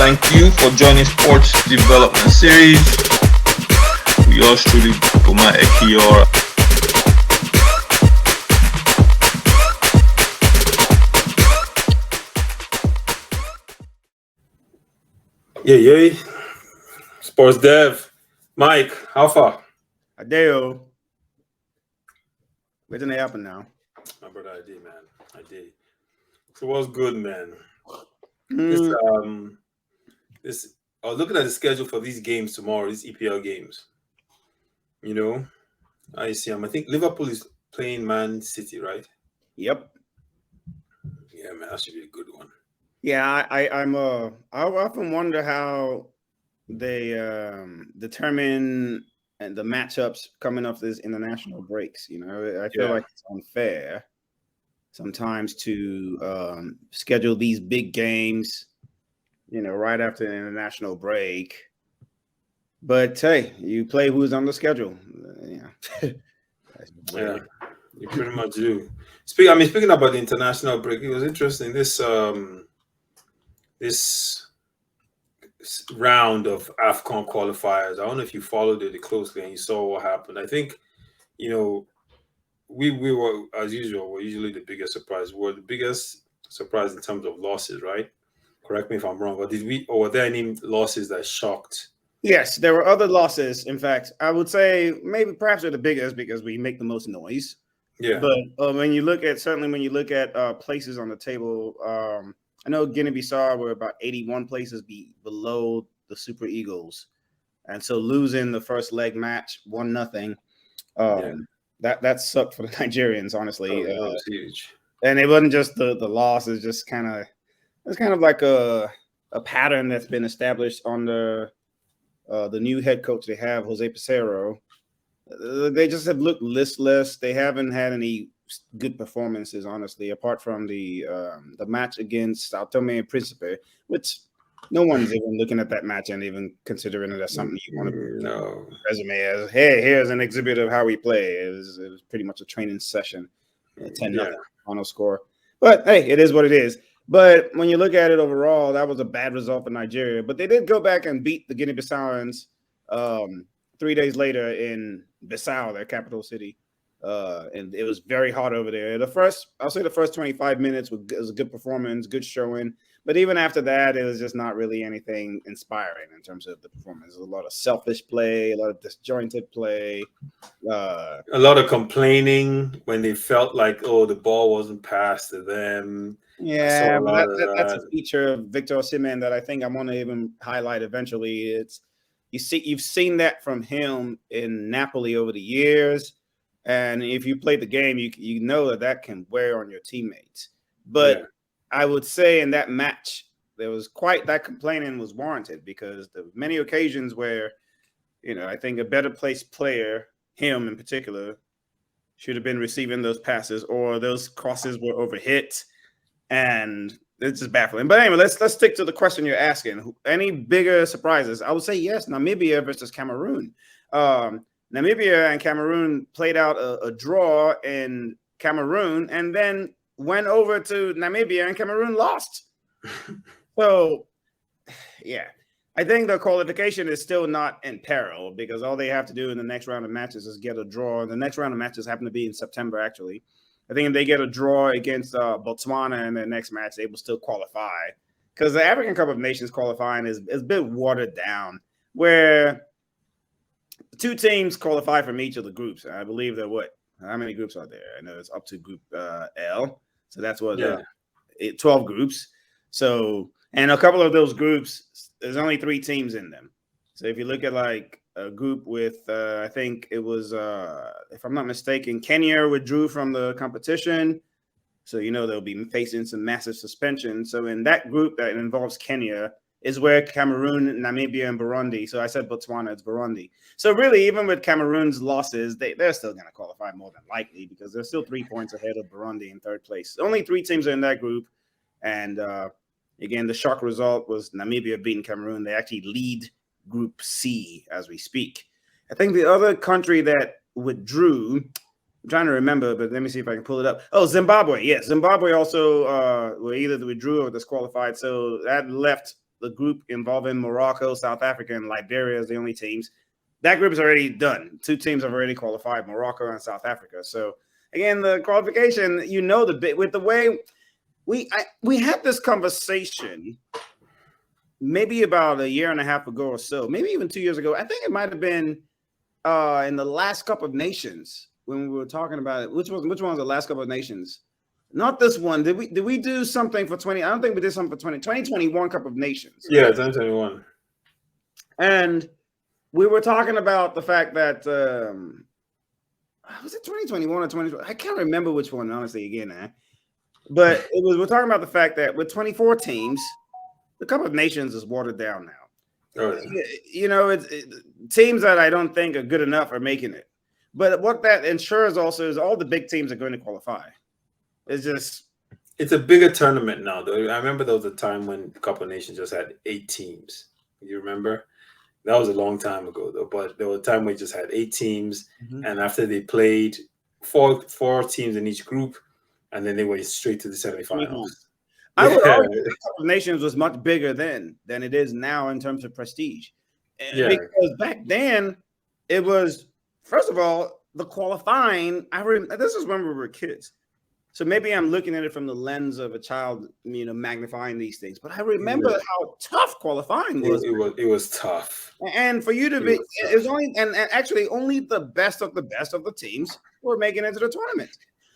Thank you for joining Sports Development Series. We yours truly, Boma Ekiyor. Yeah. Sportdev. Mike, how far? Adeo. Where did it happen now? My brother, I did, man. I did. So what's good, man? This I was looking at the schedule for these games tomorrow, these EPL games. You know, I see them. I think Liverpool is playing Man City, right? Yep. Yeah, man, that should be a good one. Yeah, I often wonder how they determine the matchups coming off these international breaks. You know, I feel like it's unfair sometimes to schedule these big games, you know, right after an international break. But hey, you play who's on the schedule. Yeah, you pretty much do. Speaking about the international break, it was interesting. This round of AFCON qualifiers. I don't know if you followed it closely and you saw what happened. I think, you know, we were, as usual, we're usually the biggest surprise. We're the biggest surprise in terms of losses, right? Correct me if I'm wrong. Or were there any losses that shocked? Yes, there were other losses. In fact, I would say maybe perhaps they're the biggest because we make the most noise. Yeah. But when you look at places on the table, I know Guinea-Bissau were about 81 places below the Super Eagles, and so losing the first leg match 1-0, that sucked for the Nigerians, honestly. That was huge. And it wasn't just the loss; it's just kind of like a pattern that's been established under the new head coach they have, Jose Peseiro. They just have looked listless. They haven't had any good performances, honestly, apart from the match against Sao Tome and Principe, which no one's even looking at that match and even considering it as something you want to resume as. Hey, here's an exhibit of how we play. It was pretty much a training session, 10-0 final score. But hey, it is what it is. But when you look at it overall, that was a bad result for Nigeria. But they did go back and beat the Guinea-Bissauans 3 days later in Bissau, their capital city. And it was very hot over there. I'll say the first 25 minutes was a good performance, good showing. But even after that, it was just not really anything inspiring in terms of the performance. A lot of selfish play, a lot of disjointed play. A lot of complaining when they felt like, the ball wasn't passed to them. Yeah, but that's a feature of Victor Osimhen that I think I'm going to even highlight eventually. You've seen that from him in Napoli over the years. And if you play the game, you know that can wear on your teammates. But I would say in that match, there was that complaining was warranted because there were many occasions where, you know, I think a better placed player, him in particular, should have been receiving those passes or those crosses were overhit. And it's just baffling. But anyway, let's stick to the question you're asking. Any bigger surprises? I would say yes, Namibia versus Cameroon. Namibia and Cameroon played out a draw in Cameroon and then went over to Namibia and Cameroon lost. So, yeah, I think the qualification is still not in peril because all they have to do in the next round of matches is get a draw. The next round of matches happen to be in September, actually. I think if they get a draw against Botswana in their next match, they will still qualify because the African Cup of Nations qualifying is a bit watered down where two teams qualify from each of the groups. I believe that how many groups are there? I know it's up to group L. So that's 12 groups. So, and a couple of those groups, there's only 3 teams in them. So if you look at like a group with, I think it was, if I'm not mistaken, Kenya withdrew from the competition. So, you know, they'll be facing some massive suspension. So in that group that involves Kenya is where Cameroon, Namibia, and Burundi. So I said Botswana, it's Burundi. So really, even with Cameroon's losses, they're still going to qualify more than likely because they're still 3 points ahead of Burundi in 3rd place. Only 3 teams are in that group. And again, the shock result was Namibia beating Cameroon. They actually lead Group C as we speak. I think the other country that withdrew, I'm trying to remember, but let me see if I can pull it up. Oh, Zimbabwe. Yes, Zimbabwe also were either withdrew or disqualified. So that left the group involving Morocco, South Africa, and Liberia as the only teams. That group is already done. 2 teams have already qualified, Morocco and South Africa. So again, the qualification, the bit with the way we had this conversation maybe about a year and a half ago or so, maybe even 2 years ago. I think it might have been in the last Cup of Nations when we were talking about it. Which one was the last Cup of Nations? Not this one. Did we do something for 20? I don't think we did something for 2021 Cup of Nations. Yeah, 2021. And we were talking about the fact that was it 2021 or 2020? I can't remember which one, honestly, again. But we're talking about the fact that with 24 teams, the Cup of Nations is watered down now. Oh, yeah. It's teams that I don't think are good enough are making it. But what that ensures also is all the big teams are going to qualify. It's a bigger tournament now, though. I remember there was a time when the Cup of Nations just had 8 teams. You remember? That was a long time ago, though. But there was a time where it just had 8 teams, and after they played four teams in each group, and then they went straight to the semifinals. I would argue the Cup of Nations was much bigger then than it is now in terms of prestige. Yeah. Because back then, it was, first of all, the qualifying. This is when we were kids. So maybe I'm looking at it from the lens of a child, magnifying these things. But I remember how tough qualifying was. It was tough. And for you to be, it was only, and actually only the best of the teams were making it to the tournament.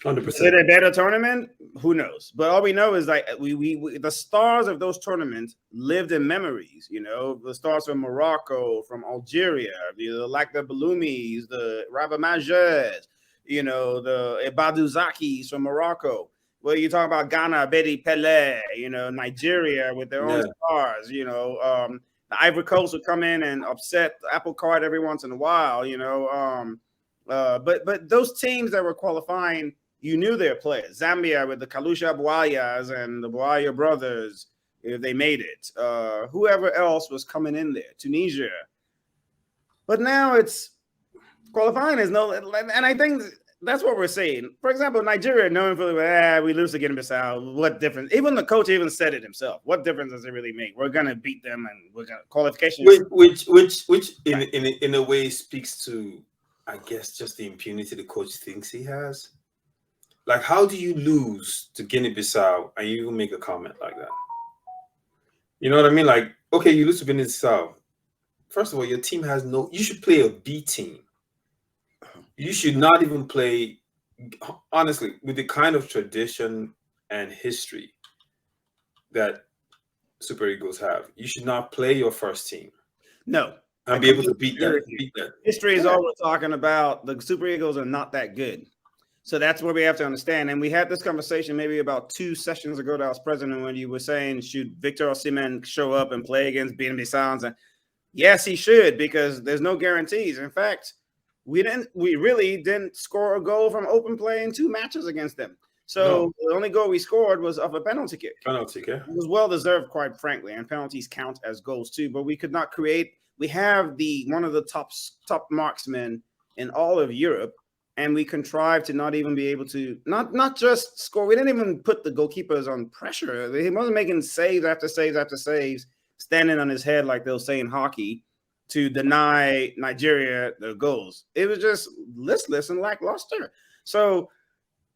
100%. Is it a better tournament? Who knows? But all we know is like we the stars of those tournaments lived in memories. The stars from Morocco, from Algeria, like the Baloumis, the Rabamajers, the Ebaduzakis from Morocco. Well, you talk about Ghana, Bedi Pele, Nigeria with their own stars. The Ivory Coast would come in and upset the apple cart every once in a while. But those teams that were qualifying, you knew their players. Zambia with the Kalusha Bwayas and the Bwaya brothers, if they made it. Whoever else was coming in there, Tunisia. But now it's qualifying is no, and I think that's what we're saying. For example, Nigeria, knowing we lose to Guinea-Bissau. What difference? Even the coach even said it himself. What difference does it really make? We're gonna beat them, and we're gonna qualification. Which in a way speaks to, I guess, just the impunity the coach thinks he has. Like, how do you lose to Guinea-Bissau and you even make a comment like that? You know what I mean? Like, okay, you lose to Guinea-Bissau. First of all, your team has you should play a B team. You should not even play, honestly, with the kind of tradition and history that Super Eagles have. You should not play your first team. No. And be able to beat that. History is all we're talking about. The Super Eagles are not that good. So that's what we have to understand. And we had this conversation maybe about 2 sessions ago that I was present when you were saying, should Victor Osimhen show up and play against Guinea-Bissau? And yes, he should, because there's no guarantees. In fact, we really didn't score a goal from open play in 2 matches against them. So The only goal we scored was off a penalty kick. It was well deserved, quite frankly, and penalties count as goals too. But we could not create. We have one of the top marksmen in all of Europe, and we contrived to not even be able to not just score. We didn't even put the goalkeepers on pressure. He wasn't making saves after saves after saves, standing on his head like they'll say in hockey to deny Nigeria the goals. It was just listless and lackluster. So,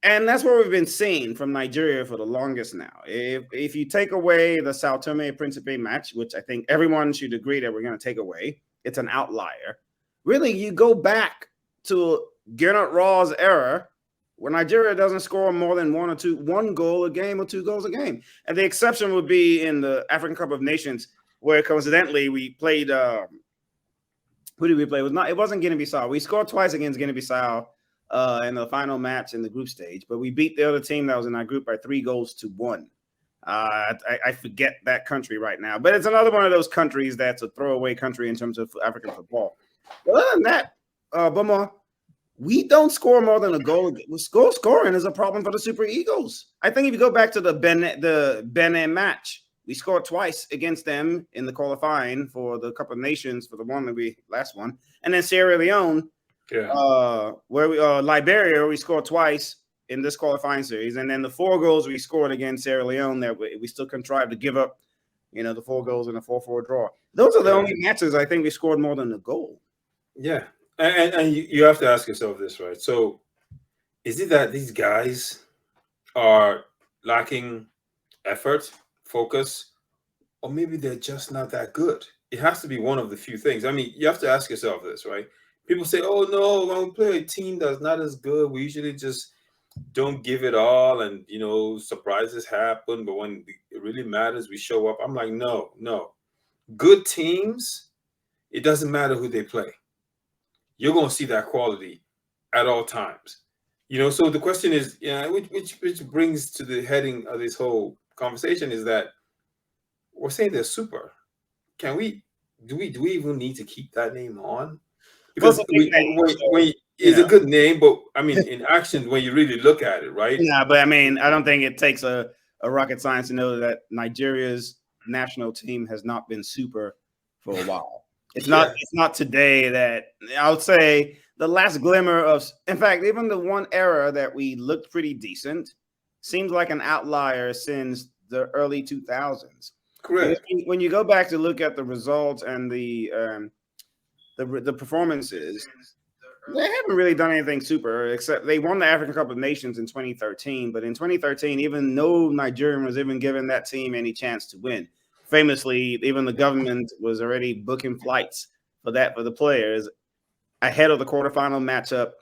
and that's what we've been seeing from Nigeria for the longest now. If you take away the Sao Tome and Principe match, which I think everyone should agree that we're going to take away, it's an outlier. Really, you go back to Gernot Raw's era where Nigeria doesn't score more than 1 goal a game or 2 goals a game. And the exception would be in the African Cup of Nations, where coincidentally we played who did we play? It wasn't Guinea-Bissau. We scored twice against Guinea-Bissau in the final match in the group stage, but we beat the other team that was in our group by 3-1. I forget that country right now, but it's another one of those countries that's a throwaway country in terms of African football. But other than that, Boma, we don't score more than a goal. Scoring is a problem for the Super Eagles. I think if you go back to the Benin match, we scored twice against them in the qualifying for the Cup of Nations for the one that we last one, and then Sierra Leone, Liberia, we scored twice in this qualifying series, and then the 4 goals we scored against Sierra Leone that we still contrived to give up the 4 goals and a 4-4 draw. Those are the only matches I think we scored more than a goal. Yeah. And you have to ask yourself this, right? So is it that these guys are lacking effort, focus, or maybe they're just not that good? It has to be one of the few things. I mean, you have to ask yourself this, right? People say, oh, no, when we play a team that's not as good, we usually just don't give it all, and surprises happen, but when it really matters, we show up. I'm like, no. Good teams, it doesn't matter who they play. You're going to see that quality at all times. So the question is, which brings to the heading of this whole conversation is that we're saying they're super. Do we even need to keep that name on? Because it's a good name, but I mean, in action, when you really look at it, right? Yeah, but I mean, I don't think it takes a rocket science to know that Nigeria's national team has not been super for a while. It's not today that I would say the last glimmer of, in fact, even the one era that we looked pretty decent seems like an outlier since the early 2000s. Correct. When you go back to look at the results and the performances, they haven't really done anything super, except they won the African Cup of Nations in 2013. But in 2013, even no Nigerian was even given that team any chance to win. Famously, even the government was already booking flights for the players ahead of the quarterfinal matchup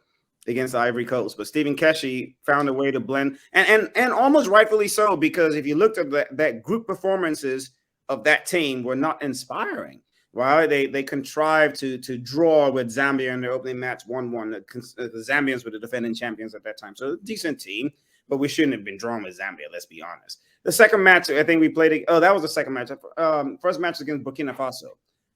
against the Ivory Coast. But Stephen Keshi found a way to blend, and almost rightfully so, because if you looked at that group performances of that team were not inspiring. Right? They contrived to draw with Zambia in their opening match 1-1. The Zambians were the defending champions at that time. So a decent team, but we shouldn't have been drawn with Zambia, let's be honest. The second match, I think we played. That was the second match. First match against Burkina Faso,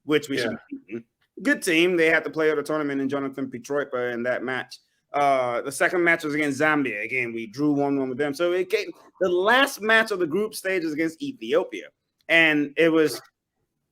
which we should have beaten. Good team. They had to play at the tournament in Jonathan Pitroipa in that match. The second match was against Zambia. Again, we drew 1-1 with them. So the last match of the group stage is against Ethiopia. And it was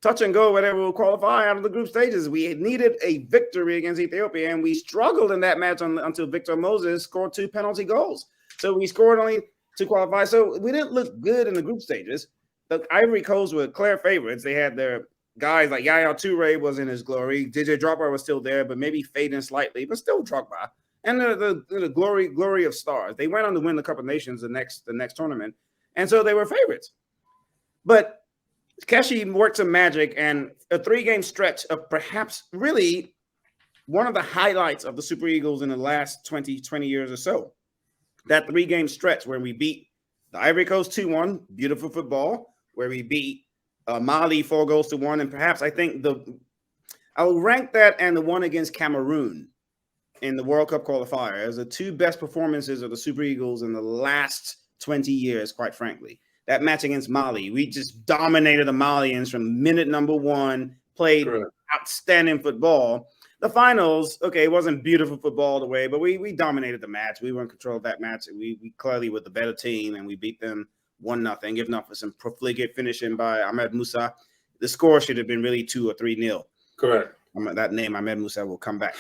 touch and go, whatever will qualify out of the group stages. We needed a victory against Ethiopia, and we struggled in that match until Victor Moses scored 2 penalty goals. So we scored only to qualify. So we didn't look good in the group stages. The Ivory Coast were clear favorites. They had their guys like Yaya Toure was in his glory. DJ Drogba was still there, but maybe fading slightly, but still Drogba. And the glory of stars. They went on to win the Cup of Nations the next tournament, and so they were favorites. But Keshi worked some magic, and a 3-game stretch of perhaps really one of the highlights of the Super Eagles in the last 20 years or so. That 3-game stretch where we beat the Ivory Coast 2-1, beautiful football, where we beat Mali 4-1, and perhaps I think I will rank that and the one against Cameroon in the World Cup qualifier as the 2 best performances of the Super Eagles in the last 20 years, quite frankly. That match against Mali, we just dominated the Malians from minute number 1, played outstanding football. The finals, okay, it wasn't beautiful football all the way, but we dominated the match. We were in control of that match. We clearly were the better team, and we beat them 1-0, if not for some profligate finishing by Ahmed Musa. The score should have been really 2 or 3-0. Correct. That name, Ahmed Musa, will come back.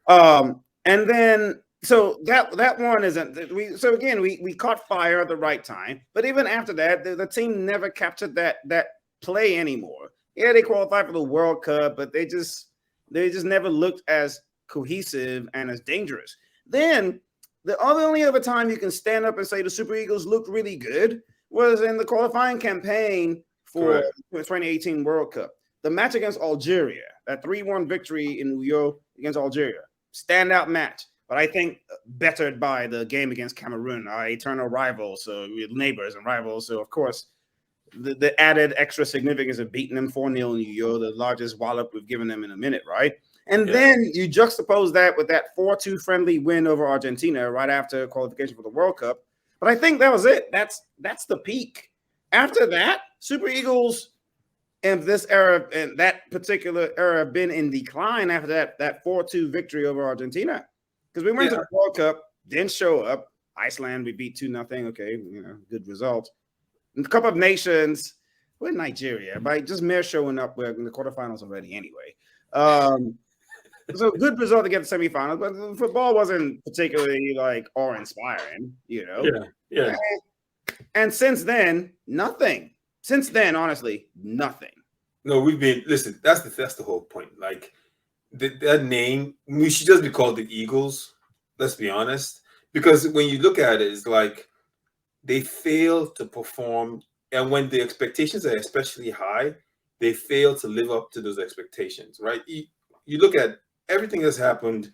And then so that one isn't. So again, we caught fire at the right time, but even after that, the team never captured that play anymore. Yeah, they qualified for the World Cup, but they just never looked as cohesive and as dangerous. Then the only other time you can stand up and say the Super Eagles looked really good was in the qualifying campaign for the 2018 World Cup. The match against Algeria, that 3-1 victory in Uyo against Algeria, standout match. But I think bettered by the game against Cameroon, our eternal rivals, so neighbors and rivals. So, of course, the added extra significance of beating them 4-0 in Uyo, the largest wallop we've given them in a minute, right? And then you juxtapose that with that 4-2 friendly win over Argentina right after qualification for the World Cup. But I think that was it. That's the peak. After that, Super Eagles in this era, in that particular era, have been in decline after that 4-2 victory over Argentina. Because we went to the World Cup, didn't show up. Iceland, we beat 2-0. Okay, good result. In the Cup of Nations, we're in Nigeria, by just mere showing up. We're in the quarterfinals already anyway. So good result to get the semifinals, but the football wasn't particularly awe-inspiring, Yeah. And since then, nothing. Since then, honestly, nothing. No, we've been listen. That's the whole point. Like that name, we should just be called the Eagles. Let's be honest, because when you look at it, it's like they fail to perform, and when the expectations are especially high, they fail to live up to those expectations. Right? You look at everything that's happened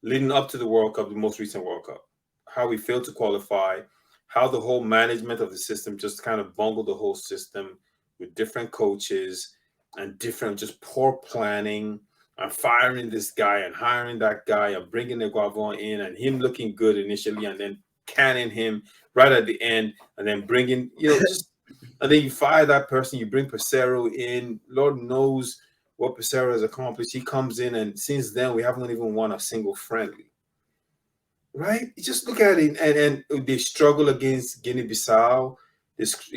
leading up to the World Cup, the most recent World Cup, how we failed to qualify, how the whole management of the system just kind of bungled the whole system with different coaches and different just poor planning and firing this guy and hiring that guy and bringing the Guavon in and him looking good initially and then canning him right at the end and then bringing, just and then you fire that person, you bring Pesero in. Lord knows what Pesero has accomplished. He comes in and since then we haven't even won a single friendly. Right? You just look at it and they struggle against Guinea-Bissau. This,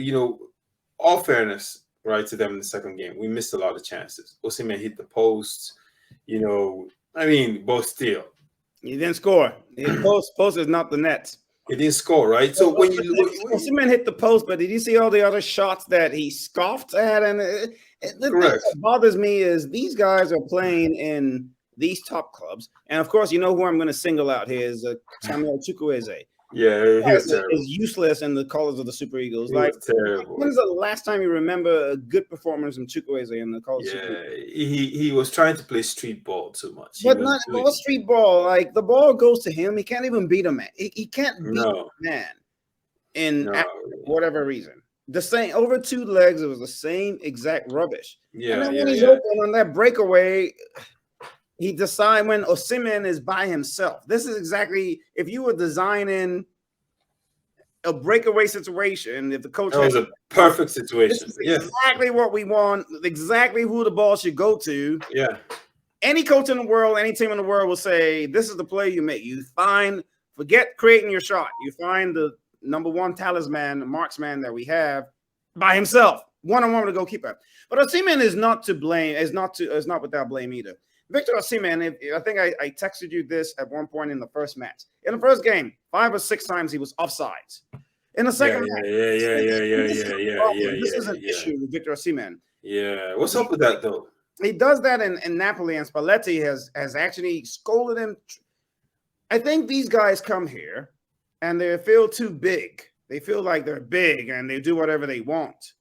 all fairness, right, to them in the second game. We missed a lot of chances. Osimhen hit the post, but still. He didn't score. Post is not the net. He didn't score, right? So when you look, Osimhen hit the post, but did you see all the other shots that he scoffed at? And the thing that bothers me is these guys are playing in these top clubs, and of course, who I'm going to single out here is Samuel Chukwueze. Yeah, he was terrible. Is useless in the colors of the Super Eagles. He was terrible. When's the last time you remember a good performance from Chukwueze in the colors? Yeah, he was trying to play street ball too much. But not street ball. Like the ball goes to him, he can't even beat a man. He can't beat a man in whatever reason. The same over 2 legs. It was the same exact rubbish. Yeah, and then when he's open on that breakaway. He decides when Osimhen is by himself. This is exactly if you were designing a breakaway situation. If the coach that was a perfect situation. This is exactly what we want. Exactly who the ball should go to. Yeah. Any coach in the world, any team in the world will say, "This is the play you make. You forget creating your shot. You find the number 1 talisman, the marksman that we have by himself, one-on-one with the goalkeeper." But Osimhen is not to blame. Is not without blame either. Victor Osimhen, I think I texted you this at one point in the first match. In the first game, 5 or 6 times he was offsides. In the second match, this is an issue with Victor Osimhen. Yeah, what's up with that though? He does that in Napoli, and Spalletti has actually scolded him. I think these guys come here and they feel too big. They feel like they're big and they do whatever they want.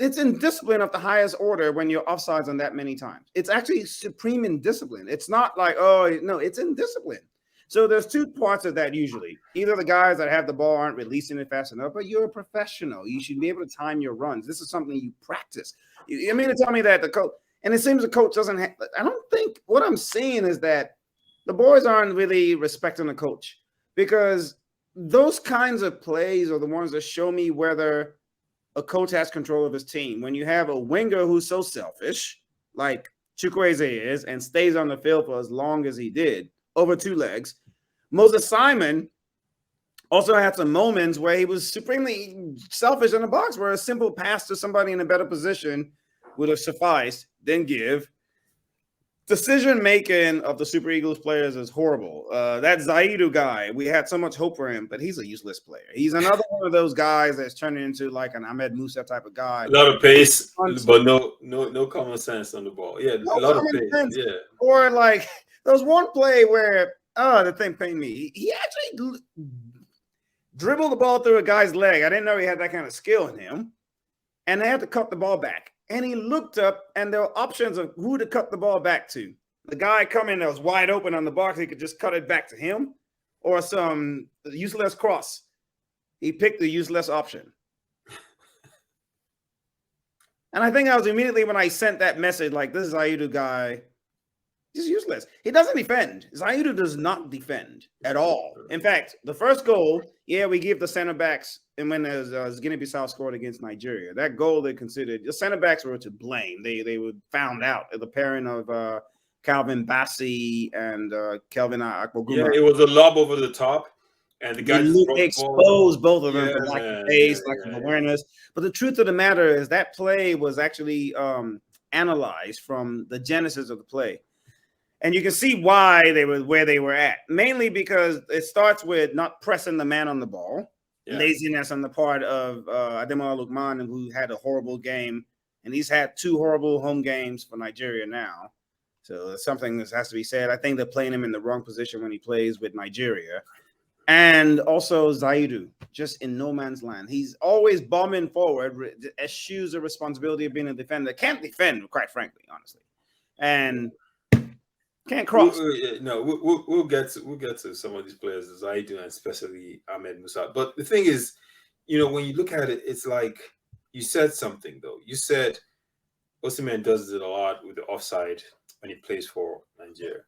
It's indiscipline of the highest order when you're offsides on that many times. It's actually supreme indiscipline. It's not like, it's indiscipline. So there's 2 parts of that usually. Either the guys that have the ball aren't releasing it fast enough, but you're a professional. You should be able to time your runs. This is something you practice. You mean to tell me that the coach, and it seems the coach doesn't have, I don't think, what I'm seeing is that the boys aren't really respecting the coach because those kinds of plays are the ones that show me whether a coach has control of his team. When you have a winger who's so selfish, like Chukwueze is, and stays on the field for as long as he did, over 2 legs. Moses Simon also had some moments where he was supremely selfish in the box, where a simple pass to somebody in a better position would have sufficed, then give. Decision-making of the Super Eagles players is horrible. That Zaidu guy, we had so much hope for him, but he's a useless player. He's another one of those guys that's turning into like an Ahmed Musa type of guy. A lot of pace, but no common sense on the ball. Yeah, a lot of pace. Sense. Yeah. Or like there was one play where, the thing pained me. He actually dribbled the ball through a guy's leg. I didn't know he had that kind of skill in him. And they had to cut the ball back. And he looked up, and there were options of who to cut the ball back to. The guy coming that was wide open on the box, he could just cut it back to him, or some useless cross. He picked the useless option. And I think that was immediately when I sent that message, like, this Zaidu guy, he's useless. He doesn't defend. Zaidu does not defend at all. In fact, the first goal, we give the center backs, and when Guinea-Bissau scored against Nigeria, that goal they considered, the center backs were to blame. They were found out at the pairing of Calvin Bassi and Kelvin Akpoguma. Yeah, it was a lob over the top, and the guy exposed both of them for lack of pace, lack of awareness. But the truth of the matter is that play was actually analyzed from the genesis of the play. And you can see why they were where they were at, mainly because it starts with not pressing the man on the ball. laziness on the part of Ademola Lookman, who had a horrible game, and he's had 2 horrible home games for Nigeria now. So it's something that has to be said. I think they're playing him in the wrong position when he plays with Nigeria. And also Zaidu, just in no man's land. He's always bombing forward, eschews the responsibility of being a defender. Can't defend, quite frankly, honestly. And can't cross. We'll get to some of these players, Zaidu and especially Ahmed Musa. But the thing is, when you look at it, it's like you said something though. You said Osimhen does it a lot with the offside when he plays for Nigeria,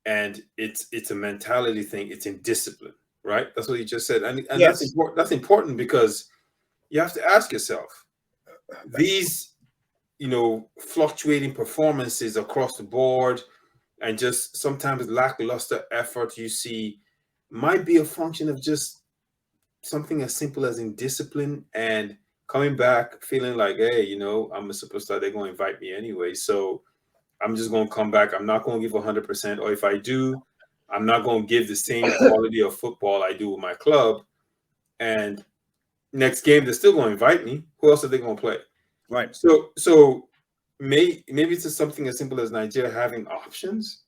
and it's a mentality thing. It's in discipline, right? That's what you just said, and yes. That's important. That's important because you have to ask yourself these, fluctuating performances across the board. And just sometimes lackluster effort you see might be a function of just something as simple as indiscipline and coming back feeling like, hey, I'm a superstar. They're going to invite me anyway. So I'm just going to come back. I'm not going to give 100%. Or if I do, I'm not going to give the same quality of football I do with my club. And next game, they're still going to invite me. Who else are they going to play? Right. So maybe it's just something as simple as Nigeria having options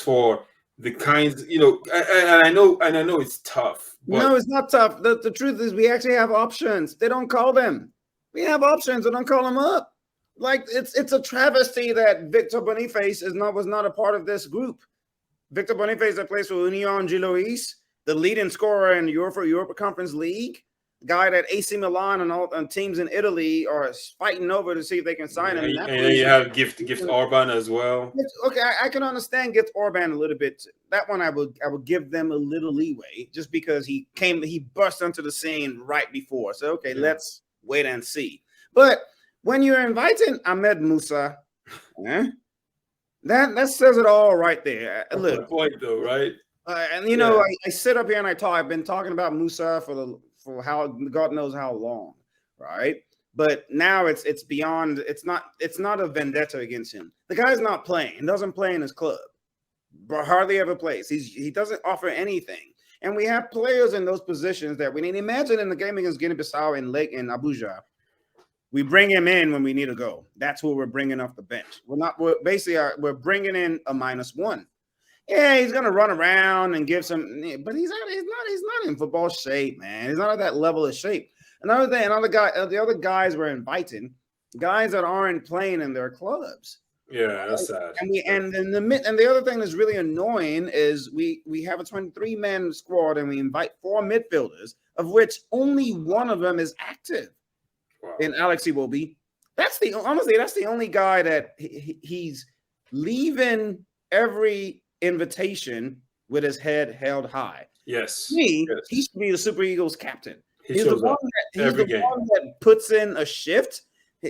for the kinds, and I know it's tough. But no, it's not tough. The truth is we actually have options. They don't call them. We have options. They don't call them up. Like it's a travesty that Victor Boniface was not a part of this group. Victor Boniface that plays for Union Gilois, the leading scorer in Europa Conference League. Guy that AC Milan and teams in Italy are fighting over to see if they can sign him. And then you have Gift Orban as well. Okay, I can understand Gift Orban a little bit. That one I would give them a little leeway just because he burst onto the scene right before. So okay, let's wait and see. But when you're inviting Ahmed Musa, that says it all right there. Look, the point though, right? I sit up here and I talk. I've been talking about Musa for how God knows how long, right? But now it's beyond. It's not a vendetta against him. The guy's not playing. He doesn't play in his club. Hardly ever plays. He doesn't offer anything. And we have players in those positions that we need. Imagine in the game against Guinea-Bissau in Abuja, we bring him in when we need to go. That's who we're bringing off the bench. We're bringing in a -1. Yeah, he's gonna run around and give some, but he's not in football shape, man. He's not at that level of shape. Another thing, the other guys we're inviting, guys that aren't playing in their clubs. Yeah, that's sad. And the other thing that's really annoying is we have a 23-man squad and we invite 4 midfielders, of which only one of them is active. Wow. In Alex Iwobi. That's the only guy that he's leaving every invitation with his head held high. Yes. He should be the Super Eagles captain. He's the one that puts in a shift.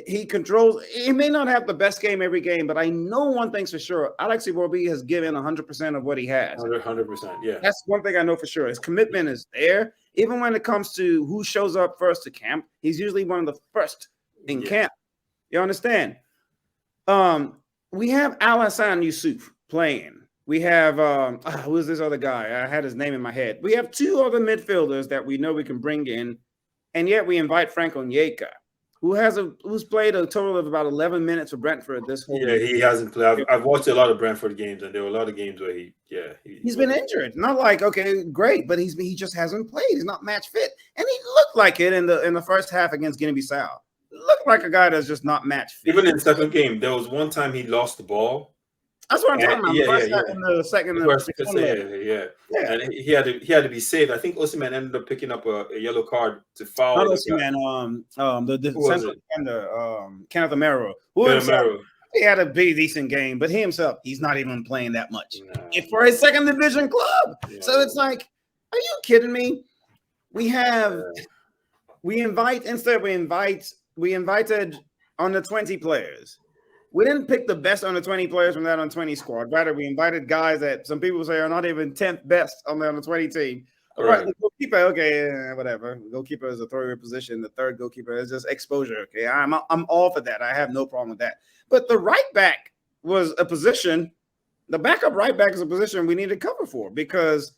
He controls. He may not have the best game every game, but I know one thing's for sure. Alex Iwobi has given 100% of what he has. 100%, yeah. That's one thing I know for sure. His commitment is there. Even when it comes to who shows up first to camp, he's usually one of the first in camp. You understand? We have Al-Hassan Yusuf playing. We have who is this other guy? I had his name in my head. We have 2 other midfielders that we know we can bring in, and yet we invite Frank Onyeka, who's played a total of about 11 minutes for Brentford this whole year. He hasn't played. I've watched a lot of Brentford games, and there were a lot of games where he's been injured. Not like okay, great, but he just hasn't played. He's not match fit, and he looked like it in the first half against Guinea-Bissau. Looked like a guy that's just just not fit. Even in the second game, there was one time he lost the ball. That's what I'm talking about. In the second, and he had to be saved. I think Osimhen ended up picking up a yellow card to foul. Not Osimhen, the central defender, Kenneth Amaro, he had a big decent game, but he's not even playing that much for his second division club. Yeah. So it's like, are you kidding me? We invited under 20 players. We didn't pick the best under 20 players from that under 20 squad. Rather, we invited guys that some people say are not even 10th best on the under 20 team. Right. The goalkeeper, okay, whatever. The goalkeeper is a throwaway position. The third goalkeeper is just exposure. Okay, I'm all for that. I have no problem with that. But the right back was a position. The backup right back is a position we need to cover for because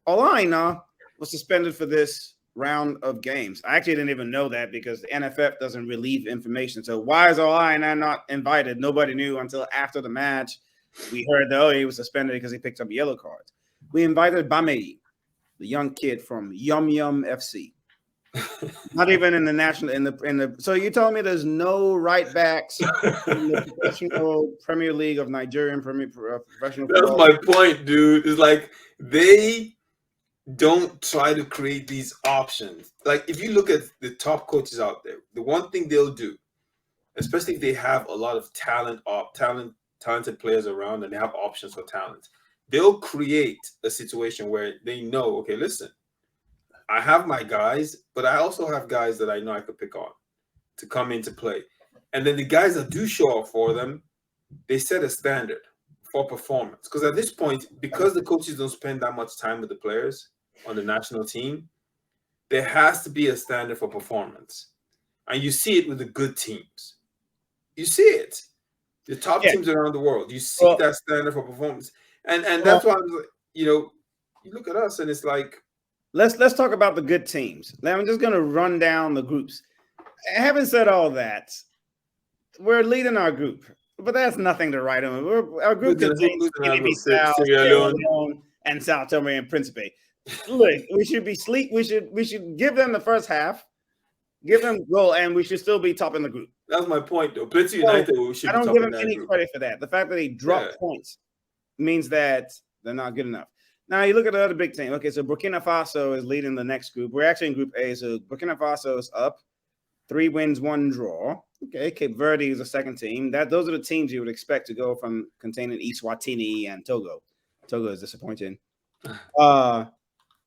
Olaina was suspended for this round of games. I actually didn't even know that because the NFF doesn't relieve information. So why is OI and I not invited? Nobody knew until after the match. We heard that he was suspended because he picked up yellow cards. We invited Boma, the young kid from Yum Yum FC. Not even in the national in the. So you telling me there's no right backs in the professional Premier League of Nigerian professional football? That's my point, dude. It's like they don't try to create these options. Like if you look at the top coaches out there, the one thing they'll do, especially if they have a lot of talented players around and they have options for talent, they'll create a situation where they know, okay, listen, I have my guys, but I also have guys that I know I could pick on to come into play. And then the guys that do show up for them, they set a standard for performance. Because at this point, because the coaches don't spend that much time with the players on the national team, there has to be a standard for performance. And you see it with the good teams. You see it. The top teams around the world, you see that standard for performance. And that's why, you look at us and it's like, Let's talk about the good teams. Now I'm just going to run down the groups. Having said all that, we're leading our group, but that's nothing to write on. Our group contains Guinea-Bissau, Sierra Leone, and Sao Tome and Principe. Look, we should give them the first half, give them goal, and we should still be top in the group. That's my point, though. Plenty United should. I don't give them any credit for that. The fact that they dropped points means that they're not good enough. Now, you look at the other big team. Okay, so Burkina Faso is leading the next group. We're actually in Group A, so Burkina Faso is up. 3 wins, 1 draw. Okay, Cape Verde is the second team. Those are the teams you would expect to go from containing Eswatini and Togo. Togo is disappointing.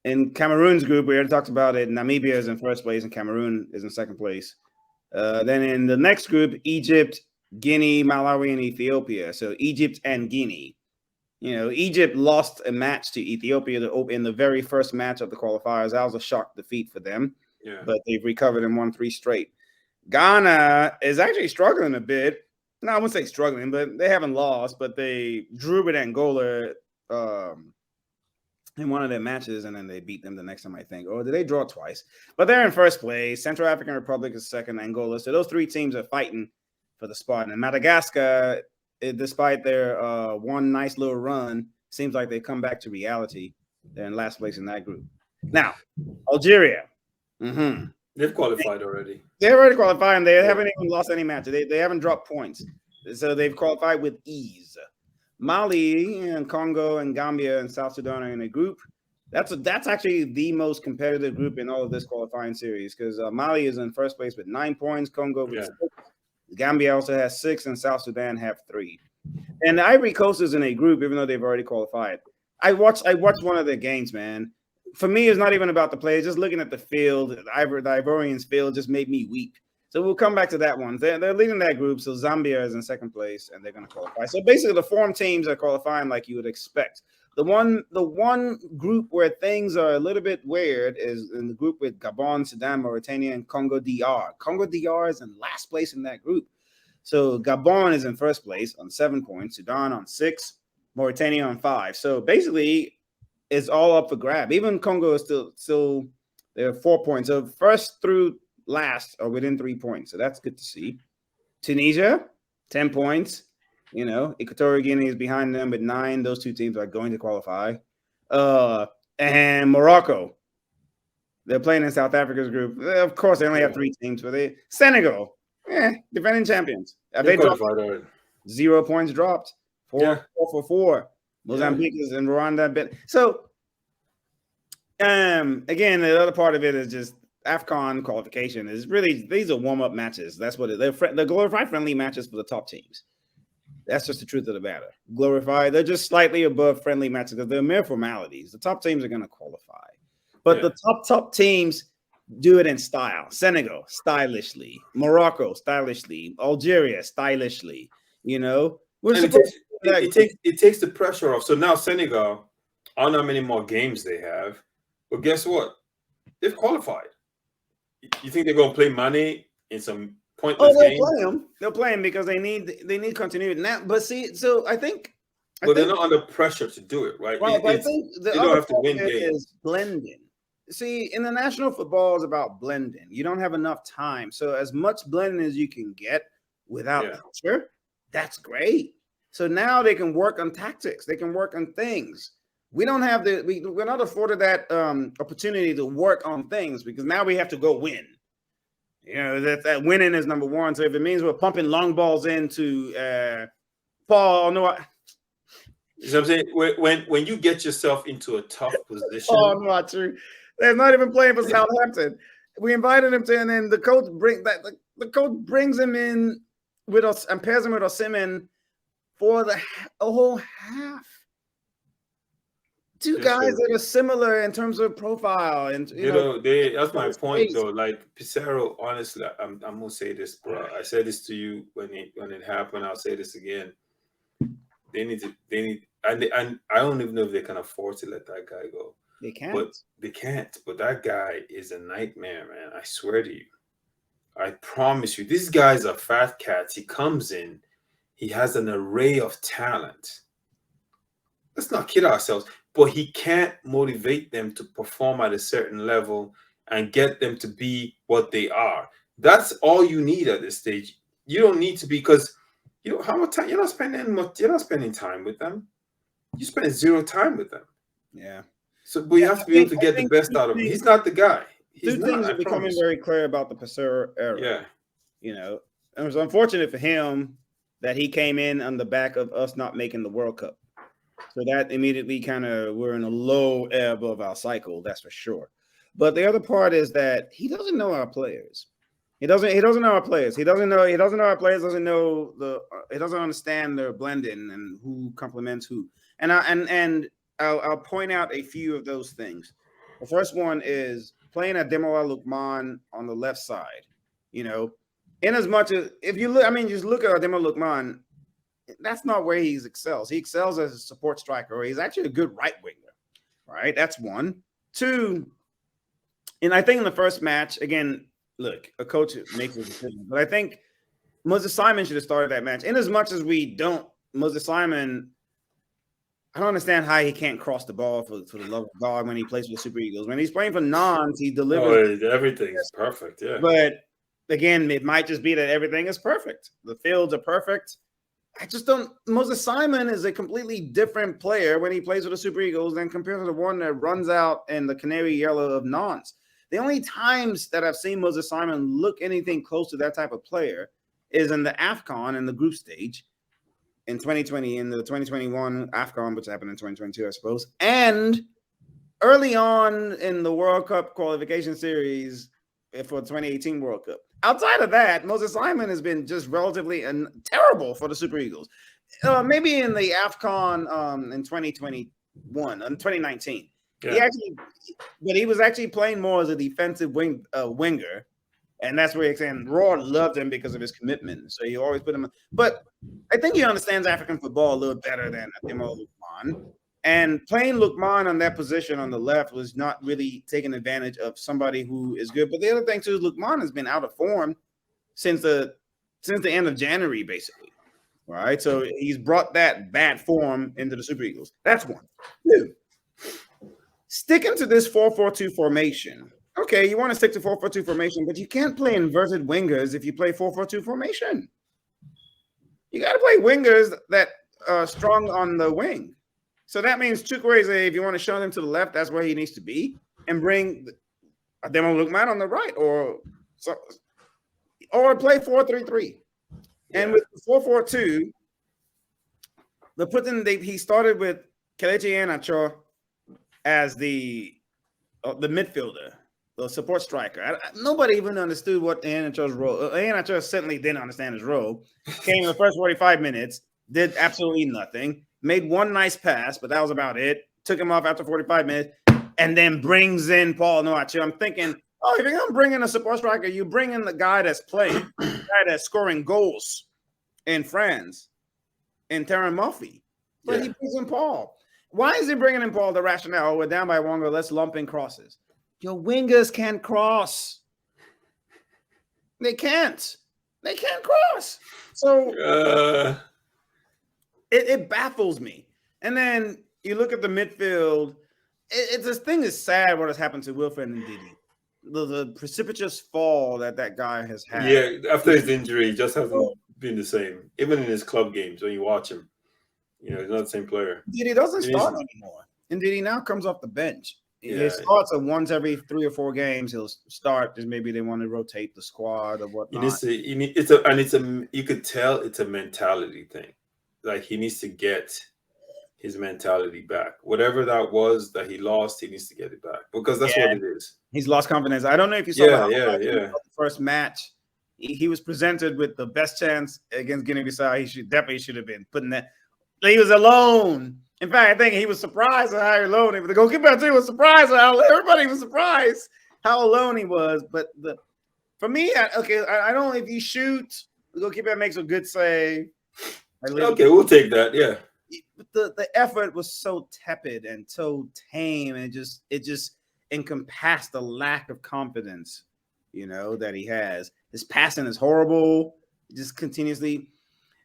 In Cameroon's group, we already talked about it. Namibia is in first place, and Cameroon is in second place. Then in the next group, Egypt, Guinea, Malawi, and Ethiopia. So Egypt and Guinea. Egypt lost a match to Ethiopia in the very first match of the qualifiers. That was a shock defeat for them, but they've recovered and won 3 straight. Ghana is actually struggling a bit. No, I wouldn't say struggling, but they haven't lost, but they drew with Angola in one of their matches, and then they beat them the next time, I think. Or did they draw twice? But they're in first place. Central African Republic is second, Angola. So those 3 teams are fighting for the spot. And Madagascar, despite their one nice little run, seems like they come back to reality. They're in last place in that group. Now, Algeria. They've qualified already. They're already qualified, and they haven't even lost any matches. They haven't dropped points. So they've qualified with ease. Mali and Congo and Gambia and South Sudan are in a group. That's actually the most competitive group in all of this qualifying series because Mali is in first place with 9 points, Congo with 6. Gambia also has 6, and South Sudan have 3. And the Ivory Coast is in a group, even though they've already qualified. I watched one of their games, man. For me, it's not even about the players. Just looking at the field, the Ivorians' field just made me weep. So we'll come back to that one. They're leading that group. So Zambia is in second place, and they're going to qualify. So basically, the form teams are qualifying like you would expect. The one group where things are a little bit weird is in the group with Gabon, Sudan, Mauritania, and Congo DR. Congo DR is in last place in that group. So Gabon is in first place on 7 points, Sudan on 6, Mauritania on 5. So basically, it's all up for grab. Even Congo is still they're 4 points. So first through last are within 3 points. So that's good to see. Tunisia, 10 points. Equatorial Guinea is behind them with 9. Those 2 teams are going to qualify. And Morocco, they're playing in South Africa's group. Of course, they only have 3 teams, but Senegal, defending champions. They dropped 0 points dropped. 4 for 4. Mozambique is in Rwanda. So, again, the other part of it is just AFCON qualification is really, these are warm-up matches. That's what they're glorified friendly matches for the top teams. That's just the truth of the matter. Glorified, they're just slightly above friendly matches because they're mere formalities. The top teams are going to qualify. But the top teams do it in style. Senegal, stylishly. Morocco, stylishly. Algeria, stylishly. It takes the pressure off. So now Senegal, I don't know how many more games they have, but guess what? They've qualified. You think they're going to play Mane in some pointless games? They'll play him because they need continuity now. But see, so I think they're not under pressure to do it, right? Right, but I think they don't have to win games. Is blending. see, international football is about blending. You don't have enough time. So as much blending as you can get without pressure, that's great. So now they can work on tactics. They can work on things. We don't have we're not afforded that opportunity to work on things because now we have to go win. You know, that winning is number one. So if it means we're pumping long balls into Paul, no, you know what I'm saying? When you get yourself into a tough position. Oh, not true. They're not even playing for Southampton. We invited him to, and then the coach brings him in with us and pairs him with Osimhen for a whole half. Two guys that are similar in terms of profile, and that's my point though. Like Pizarro, honestly, I'm gonna say this, bro. I said this to you when it happened. I'll say this again. They need, and I don't even know if they can afford to let that guy go. They can't. But they can't. But that guy is a nightmare, man. I swear to you. I promise you. These guys are fat cats. He comes in. He has an array of talent. Let's not kid ourselves. But he can't motivate them to perform at a certain level and get them to be what they are. That's all you need at this stage. You don't need to be, because how much time you're not spending time with them. You spend zero time with them. Yeah. So but you have to be able to get the best out of him. He's not the guy. Two things are becoming very clear about the Pizarro era. Yeah. It was unfortunate for him that he came in on the back of us not making the World Cup. So that immediately we're in a low ebb of our cycle, that's for sure. But the other part is that he doesn't know our players. He doesn't know our players. He doesn't know our players, he doesn't understand their blending and who complements who. And I'll point out a few of those things. The first one is playing Ademola Lookman on the left side. In as much as if you look, just look at Ademola Lookman. That's not where he excels. He excels as a support striker. He's actually a good right winger, right? That's one. Two, and I think in the first match, again, look, a coach makes a decision, but I think Moses Simon should have started that match. In as much as we don't, Moses Simon, I don't understand how he can't cross the ball for the love of God when he plays for the Super Eagles. When he's playing for Nons, he delivers. Everything is perfect, yeah. But again, it might just be that everything is perfect. The fields are perfect. I just don't. Moses Simon is a completely different player when he plays with the Super Eagles than compared to the one that runs out in the canary yellow of Nons. The only times that I've seen Moses Simon look anything close to that type of player is in the AFCON in the group stage in 2020, in the 2021 AFCON, which happened in 2022, I suppose, and early on in the World Cup qualification series for the 2018 World Cup. Outside of that, Moses Simon has been just relatively terrible for the Super Eagles. Maybe in the AFCON in 2021 and 2019. Yeah. He was actually playing more as a defensive winger. And that's where he's saying Raw loved him because of his commitment. So you always put him. But I think he understands African football a little better than Ademola Lookman. And playing Lookman on that position on the left was not really taking advantage of somebody who is good. But the other thing too is Lookman has been out of form since the end of January, basically. Right. So he's brought that bad form into the Super Eagles. That's one. Two. Sticking to this 4-4-2 formation. Okay, you want to stick to 4-4-2 formation, but you can't play inverted wingers if you play 4-4-2 formation. You got to play wingers that are strong on the wing. So that means Chukwueze, if you want to show him to the left, that's where he needs to be, and bring Ademola Lookman on the right, or play 4-3-3. Yeah. And with 4-4-2, he started with Kelechi Iheanacho as the midfielder, the support striker. Nobody even understood what Iheanacho's role. Iheanacho certainly didn't understand his role. Came in the first 45 minutes, did absolutely nothing. Made one nice pass, but that was about it. Took him off after 45 minutes, and then brings in Paul Noachi. I'm thinking, if you're going to bring in a support striker, you bring in the guy that's playing, the guy that's scoring goals in France, in Terran Murphy. But he brings in Paul. Why is he bringing in Paul? The rationale, we're down by one goal, let's lump in crosses. Your wingers can't cross. They can't. They can't cross. So it baffles me. And then you look at the midfield, This thing is sad what has happened to Wilfred and Ndidi. The precipitous fall that guy has had. Yeah, after his injury, he just hasn't been the same. Even in his club games, when you watch him, he's not the same player. Ndidi doesn't start anymore. Ndidi now comes off the bench. Yeah. He starts once every 3 or 4 games. He'll start. Just maybe they want to rotate the squad or whatnot. You could tell it's a mentality thing. Like he needs to get his mentality back. Whatever that was that he lost, he needs to get it back because that's what it is. He's lost confidence. I don't know if you saw the first match. He was presented with the best chance against Guinea-Bissau. He definitely should have been putting that. He was alone. In fact, I think he was surprised at how alone he was. The goalkeeper too was surprised. Everybody was surprised how alone he was. But for me, I don't know if you shoot, the goalkeeper makes a good save. Okay, we'll take that. Yeah. But the effort was so tepid and so tame, and it just encompassed the lack of confidence, that he has. His passing is horrible, just continuously.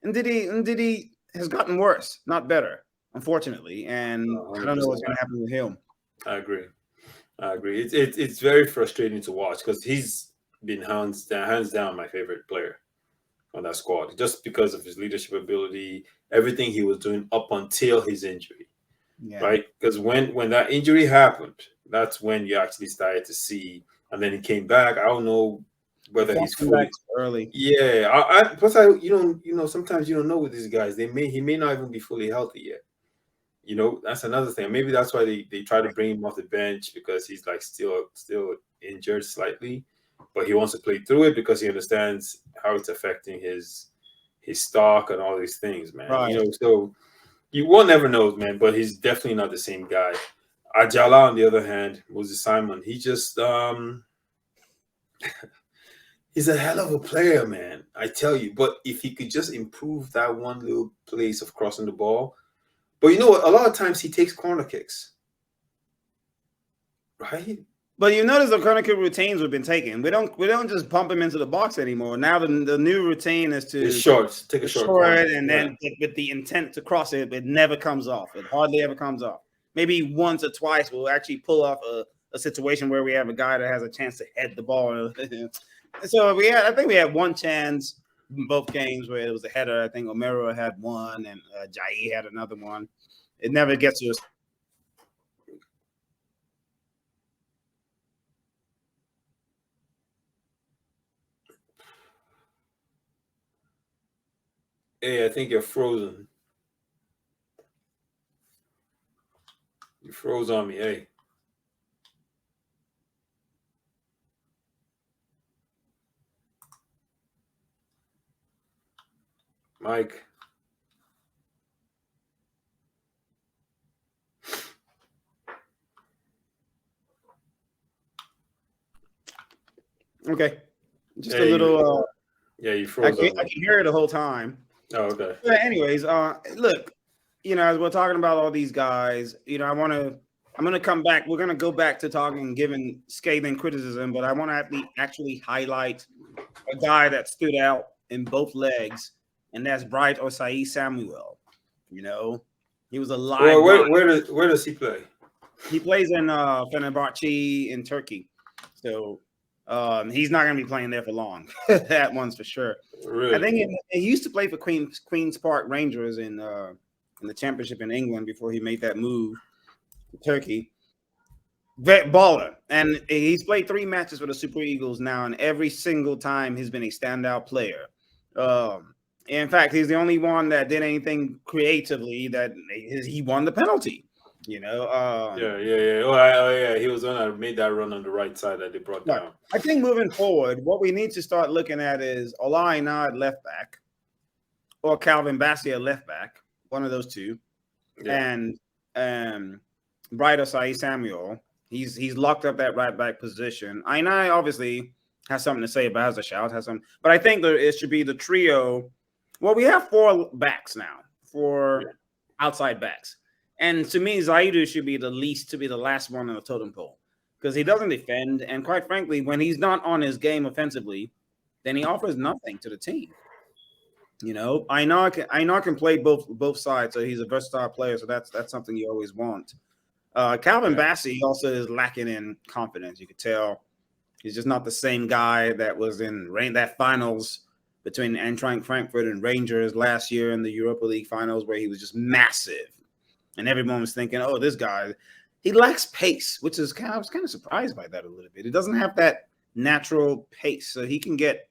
And Ndidi has gotten worse, not better, unfortunately. And I don't know what's going to happen with him. I agree. It's very frustrating to watch because he's been hands down my favorite player on that squad, just because of his leadership ability, everything he was doing up until his injury, right? Because when that injury happened, that's when you actually started to see, and then he came back. I don't know whether he's fully early. Yeah, plus sometimes you don't know with these guys. He may not even be fully healthy yet. That's another thing. Maybe that's why they try to bring him off the bench because he's like still injured slightly. But he wants to play through it because he understands how it's affecting his stock and all these things, man. Right. So you will never know, man. But he's definitely not the same guy. Ajala, on the other hand, Moses Simon, he just he's a hell of a player, man. I tell you. But if he could just improve that one little place of crossing the ball, but a lot of times he takes corner kicks, right? But you notice the corner kick routines we've been taking. We don't just pump him into the box anymore. Now the new routine is to take a short and then with the intent to cross it, it never comes off. It hardly ever comes off. Maybe once or twice we'll actually pull off a situation where we have a guy that has a chance to head the ball. So I think we had one chance in both games where it was a header. I think Omero had one and Jai had another one. It never gets to us. Hey, I think you're frozen. You froze on me, hey. Mike. Okay. Just a little you froze. I can hear it the whole time. Oh, okay. But anyways, look, as we're talking about all these guys, I'm gonna come back. We're gonna go back to talking, giving scathing criticism, but I want to actually highlight a guy that stood out in both legs, and that's Bright Osai Samuel. He was a live. Well, where does he play? He plays in Fenerbahce in Turkey, so he's not going to be playing there for long. That one's for sure. Really? I think he used to play for Queens Park Rangers in the championship in England before he made that move to Turkey. Baller, and he's played 3 matches for the Super Eagles now, and every single time he's been a standout player. In fact, he's the only one that did anything creatively that he won the penalty. Yeah. Oh, he was the one that made that run on the right side that they brought down. I think moving forward, what we need to start looking at is Ola Aina at left back or Calvin Bassey at left back, one of those two, and Bright Osai Samuel. He's locked up that right back position. Aina obviously has something to say about, has a shout, but I think it should be the trio. Well, we have 4 backs now, 4 outside backs. And to me, Zaidu should be the last one on the totem pole because he doesn't defend. And quite frankly, when he's not on his game offensively, then he offers nothing to the team. Aina can play both sides, so he's a versatile player. So that's something you always want. Calvin Bassey also is lacking in confidence. You could tell he's just not the same guy that was in that finals between Eintracht Frankfurt and Rangers last year in the Europa League finals, where he was just massive. And everyone was thinking, oh, this guy, he lacks pace, which is I was kind of surprised by that a little bit. He doesn't have that natural pace. So he can get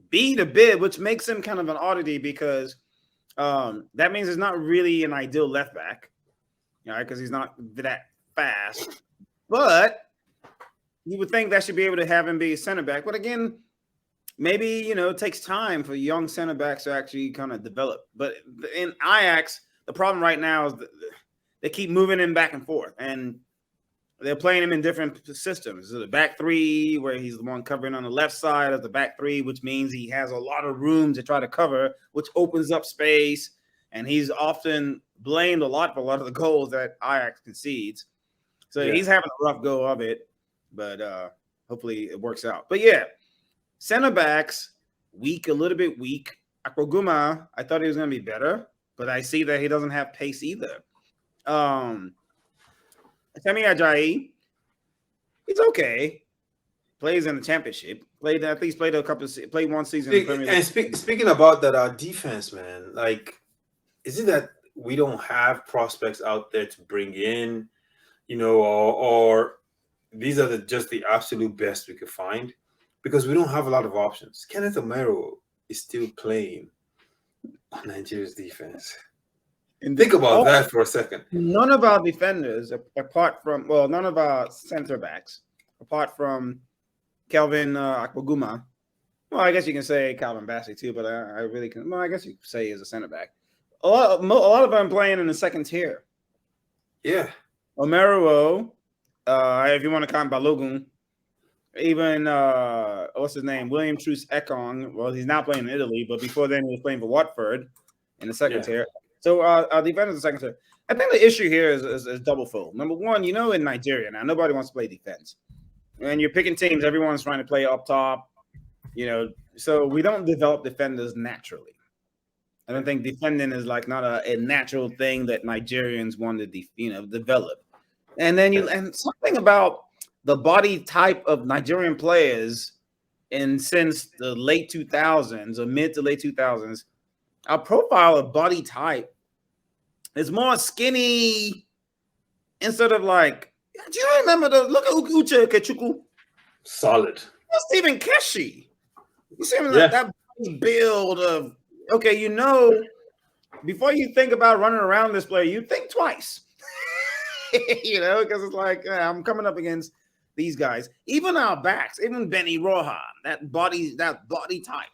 beat a bit, which makes him kind of an oddity because that means he's not really an ideal left back, because he's not that fast. But you would think that should be able to have him be a center back. But again, maybe, it takes time for young center backs to actually kind of develop. But in Ajax, the problem right now is they keep moving him back and forth. And they're playing him in different systems. The back three, where he's the one covering on the left side of the back three, which means he has a lot of room to try to cover, which opens up space. And he's often blamed a lot for a lot of the goals that Ajax concedes. So he's having a rough go of it, but hopefully it works out. But yeah, center backs, a little bit weak. Akpoguma, I thought he was going to be better, but I see that he doesn't have pace either. Semi Ajayi, he's okay. Plays in the championship. Played one season in the Premier League. And speaking about that, our defense, man, like, is it that we don't have prospects out there to bring in, or these are just the absolute best we could find? Because we don't have a lot of options. Kenneth Omero is still playing on Nigeria's defense. And think about that for a second. None of our defenders, none of our center backs, apart from Kelvin Akpoguma. Well, I guess you can say Calvin Bassey too, but I really can. Well, I guess you could say he's a center back. A lot of them playing in the second tier. Yeah. Omero, if you want to count Balogun, even what's his name, William Truce Ekong. Well, he's now playing in Italy, but before then he was playing for Watford in the second tier. So our defenders in the second tier. I think the issue here is double-fold. Number one, in Nigeria now, nobody wants to play defense. And you're picking teams, everyone's trying to play up top, so we don't develop defenders naturally. I don't think defending is not a natural thing that Nigerians want to develop. And then and something about the body type of Nigerian players since the late 2000s or mid to late 2000s, our profile of body type is more skinny instead of do you remember look at Uche Okechukwu? Solid. Stephen Keshi. You see that build of, before you think about running around this player, you think twice. Because it's I'm coming up against these guys. Even our backs, even Benny Roja, that body type.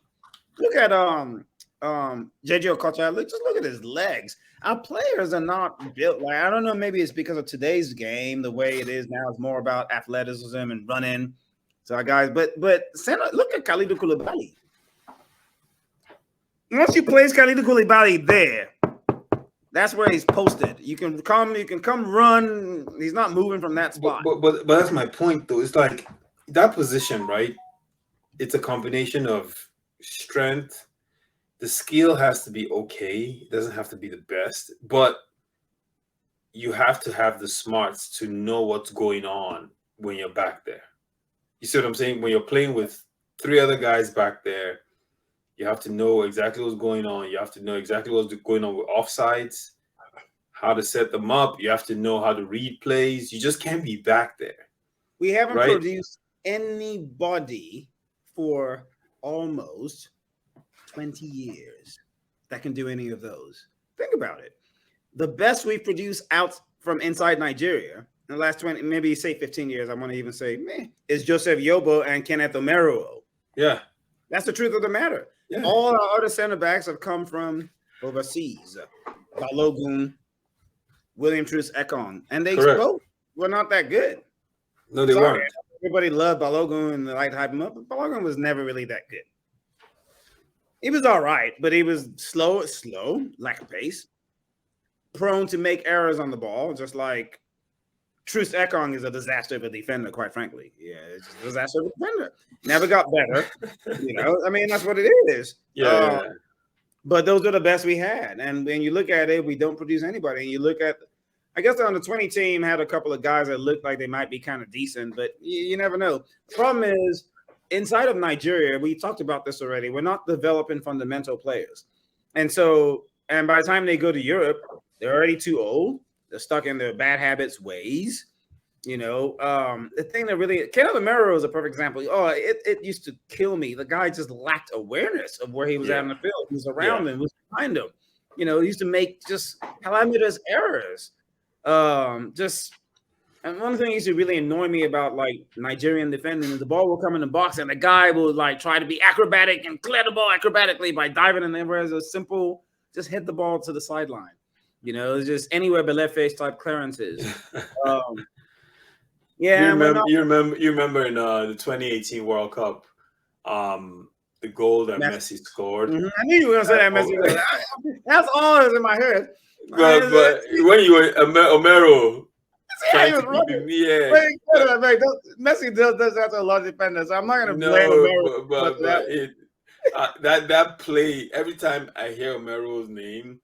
Look at JJ Okocha. Just look at his legs. Our players are not built I don't know, maybe it's because of today's game, the way it is now is more about athleticism and running. So our guys, but look at Kalidou Koulibaly. Once you place Kalidou Koulibaly there, that's where he's posted. You can come run. He's not moving from that spot. But that's my point, though. It's that position, right? It's a combination of strength. The skill has to be okay. It doesn't have to be the best, but you have to have the smarts to know what's going on when you're back there. You see what I'm saying? When you're playing with three other guys back there, you have to know exactly what's going on. You have to know exactly what's going on with offsides, how to set them up. You have to know how to read plays. You just can't be back there. We haven't produced anybody for almost 20 years that can do any of those. Think about it. The best we've produced out from inside Nigeria in the last 20, maybe say 15 years, I want to even say, is Joseph Yobo and Kenneth Omero. Yeah. That's the truth of the matter. Yeah. All our other center backs have come from overseas. Balogun, William Truce Ekong. And they both were not that good. No, they weren't. Everybody loved Balogun and they hype him up, but Balogun was never really that good. He was all right, but he was slow, lack of pace, prone to make errors on the ball, just like Truce Ekong is a disaster of a defender, quite frankly. Yeah, it's a disaster of a defender. Never got better. That's what it is. Yeah. But those are the best we had. And when you look at it, we don't produce anybody. And you look at I guess the under 20 team had a couple of guys that looked like they might be kind of decent, but you never know. Problem is, inside of Nigeria, we talked about this already. We're not developing fundamental players, and by the time they go to Europe, they're already too old. They're stuck in their bad habits ways. The thing that really Kenneth Romero is a perfect example. Oh, it used to kill me. The guy just lacked awareness of where he was at in the field. He was around him, was behind him. He used to make just calamitous errors. And one thing used to really annoy me about like Nigerian defending is the ball will come in the box and the guy will like try to be acrobatic and clear the ball acrobatically by diving in there, whereas a simple just hit the ball to the sideline. It's just anywhere but left face type clearances. Yeah, you remember in the 2018 World Cup, the goal that Messi scored. Mm-hmm. I knew you were gonna say that Messi. That's all that's in my head. But when you were Omero, Messi does that to a lot of defenders. So I'm not gonna blame Omero. But that play, every time I hear Omero's name,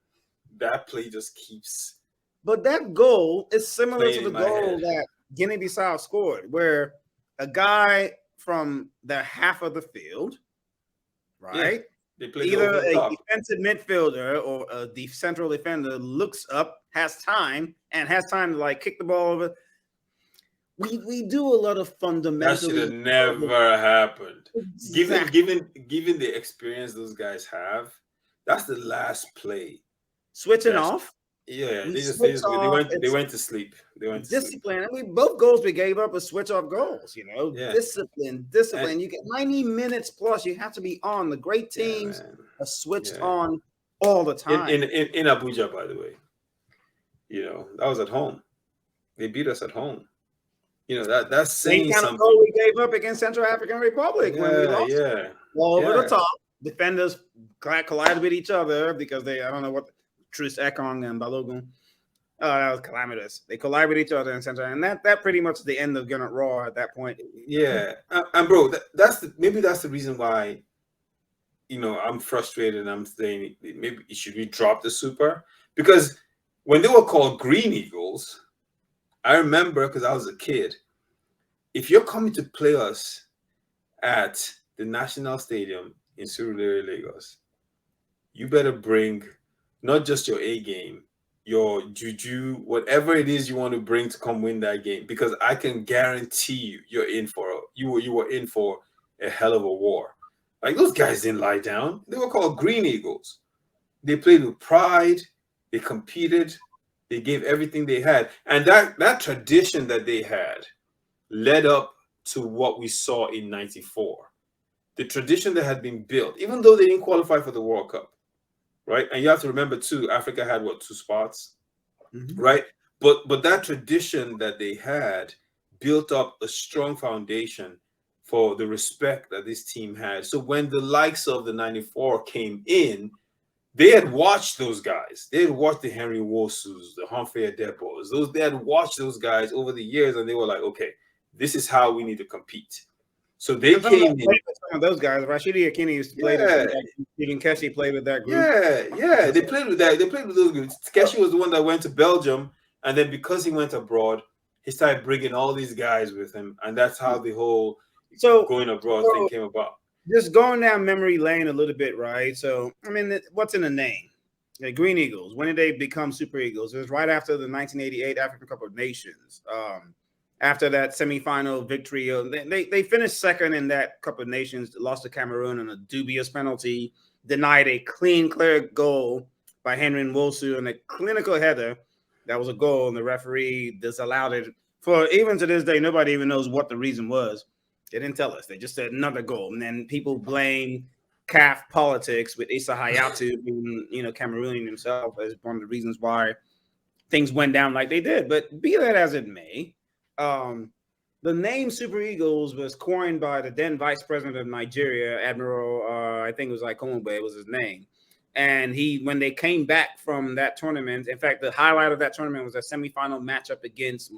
that play just keeps. But that goal is similar to the goal that Guinea-Bissau scored, where a guy from the half of the field, right? They play either a defensive midfielder or a central defender looks up, has time to like kick the ball over. We do a lot of fundamental. That should have never happened. Exactly. Given the experience those guys have, that's the last play. Switching off. Yeah, they went to sleep. They went to discipline. Sleep. I mean, both goals we gave up were switch off goals. Discipline. And you get 90 minutes plus. You have to be on. The great teams are switched on all the time. In Abuja, by the way, that was at home. They beat us at home. That's saying something. Goal we gave up against Central African Republic when we lost. Over the top. Defenders collided with each other because I don't know what. Truce Ekong and Balogun. Oh, that was calamitous. They collide with each other in Central, and that pretty much the end of Gannett Raw at that point. Yeah, and bro, that's the reason why, I'm frustrated. And I'm saying maybe should we drop the Super, because when they were called Green Eagles, I remember because I was a kid. If you're coming to play us at the National Stadium in Surulere, Lagos, you better bring. Not just your A game, your juju, whatever it is you want to bring to come win that game, because I can guarantee you were in for a hell of a war. Like, those guys didn't lie down. They were called Green Eagles. They played with pride. They competed. They gave everything they had, and that tradition that they had led up to what we saw in '94. The tradition that had been built, even though they didn't qualify for the World Cup. Right, and you have to remember too, Africa had 2 spots, right? But that tradition that they had built up a strong foundation for the respect that this team had. So when the likes of the '94 came in, they had watched those guys. They had watched the Henry Wosus, the Humphrey Adepos. They had watched those guys over the years, and they were like, okay, this is how we need to compete. So they came in. Some of those guys, Rashidi Akini used to play with them. Even Keshi played with that group. Yeah. They played with that. They played with those groups. Keshi was the one that went to Belgium, and then because he went abroad, he started bringing all these guys with him, and that's how the whole going abroad thing came about. Just going down memory lane a little bit, right? So, I mean, what's in the name? The Green Eagles. When did they become Super Eagles? It was right after the 1988 African Cup of Nations. After that semifinal victory, they finished second in that Cup of Nations, lost to Cameroon on a dubious penalty, denied a clear goal by Henry Nwosu and a clinical header. That was a goal, and the referee disallowed it. For even to this day, nobody even knows what the reason was. They didn't tell us. They just said another goal. And then people blame CAF politics with Issa Hayatou being, Cameroonian himself as one of the reasons why things went down like they did. But be that as it may, the name Super Eagles was coined by the then vice president of Nigeria, Admiral, I think it was like Kombe was his name. And when they came back from that tournament, in fact, the highlight of that tournament was a semifinal matchup against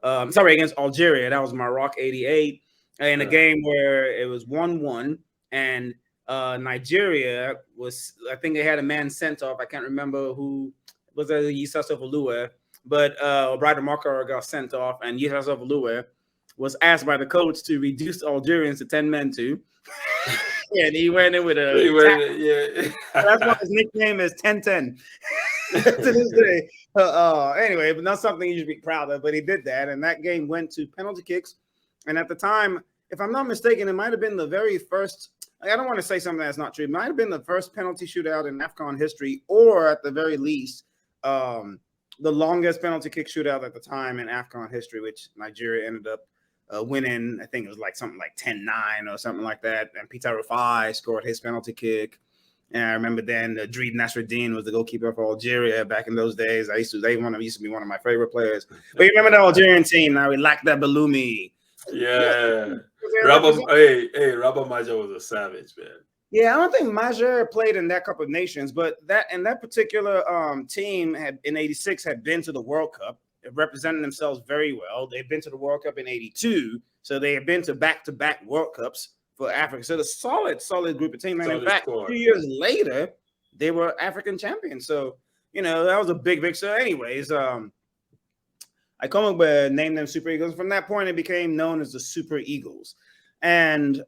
against Algeria. That was Maroc 88. In a game where it was 1-1, and Nigeria was, I think they had a man sent off. I can't remember who was it, Yisasa Olua. But Brighton Marker got sent off, and Yusuf Lue was asked by the coach to reduce Algerians to 10 men too. And he went in with a That's why his nickname is 10-10 to this day. Anyway, but not something you should be proud of, but he did that, and that game went to penalty kicks. And at the time, if I'm not mistaken, it might have been the very first. I don't want to say something that's not true. It might have been the first penalty shootout in AFCON history, or at the very least, the longest penalty kick shootout at the time in AFCON history, which Nigeria ended up winning. I think it was like something like 10-9 or something like that. And Peter Rufai scored his penalty kick. And I remember then Dreed Nasruddin was the goalkeeper for Algeria back in those days. Used to be one of my favorite players. But you remember the Algerian team? Now we lack that Balumi. Yeah. Rabah Maja was a savage, man. Yeah, I don't think Maja played in that Cup of Nations, but that particular team in '86 had been to the World Cup. It represented themselves very well. They've been to the World Cup in '82, so they have been to back-to-back World Cups for Africa. So the solid group of teams. And in fact, 2 years later, they were African champions. So, that was a big. So anyways, I come up with named them Super Eagles. From that point, it became known as the Super Eagles. And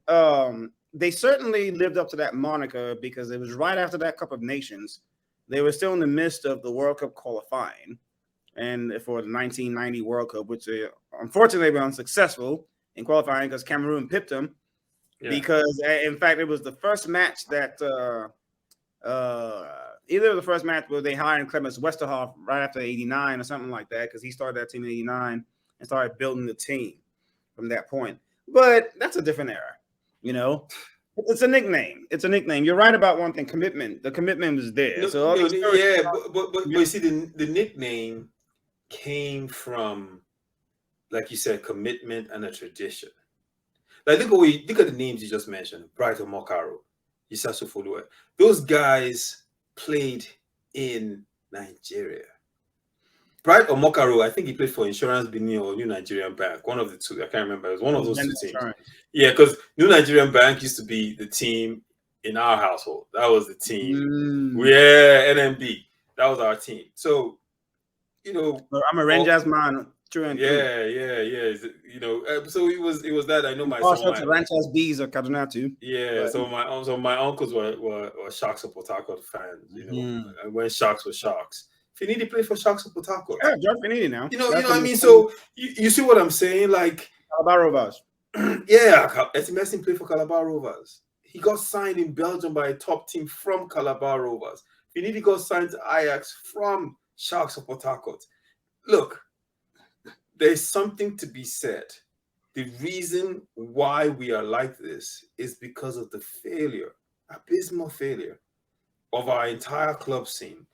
they certainly lived up to that moniker because it was right after that Cup of Nations. They were still in the midst of the World Cup qualifying and for the 1990 World Cup, which unfortunately were unsuccessful in qualifying because Cameroon pipped them. Yeah. Because, in fact, it was the first match that either the first match where they hired Clemens Westerhoff right after 89 or something like that, because he started that team in 89 and started building the team from that point. But that's a different era, It's a nickname. It's a nickname. You're right about one thing, commitment. The commitment was there. But you see, the nickname came from, like you said, commitment and a tradition. Like look at the names you just mentioned: Brighton Mokaro, Isasu Folue. Those guys played in Nigeria. Bright or Mokaro, I think he played for Insurance Benin or New Nigerian Bank. One of the two. I can't remember. It was one of those two teams. Yeah, because New Nigerian Bank used to be the team in our household. That was the team. Yeah, NMB. That was our team. So, I'm a Rangers man. True and true. Yeah. So it was that I know my son. Rangers Bees or Kaduna too. Yeah. But, so my uncles were Sharks of Port Harcourt fans. And when Sharks were Sharks. Finidi played for Sharks of Port Harcourt. Yeah, John Finidi now. You know what I mean? So you see what I'm saying? Like Calabar Rovers. Yeah, Messi played for Calabar Rovers. He got signed in Belgium by a top team from Calabar Rovers. Finidi got signed to Ajax from Sharks of Port Harcourt. Look, there's something to be said. The reason why we are like this is because of the abysmal failure of our entire club scene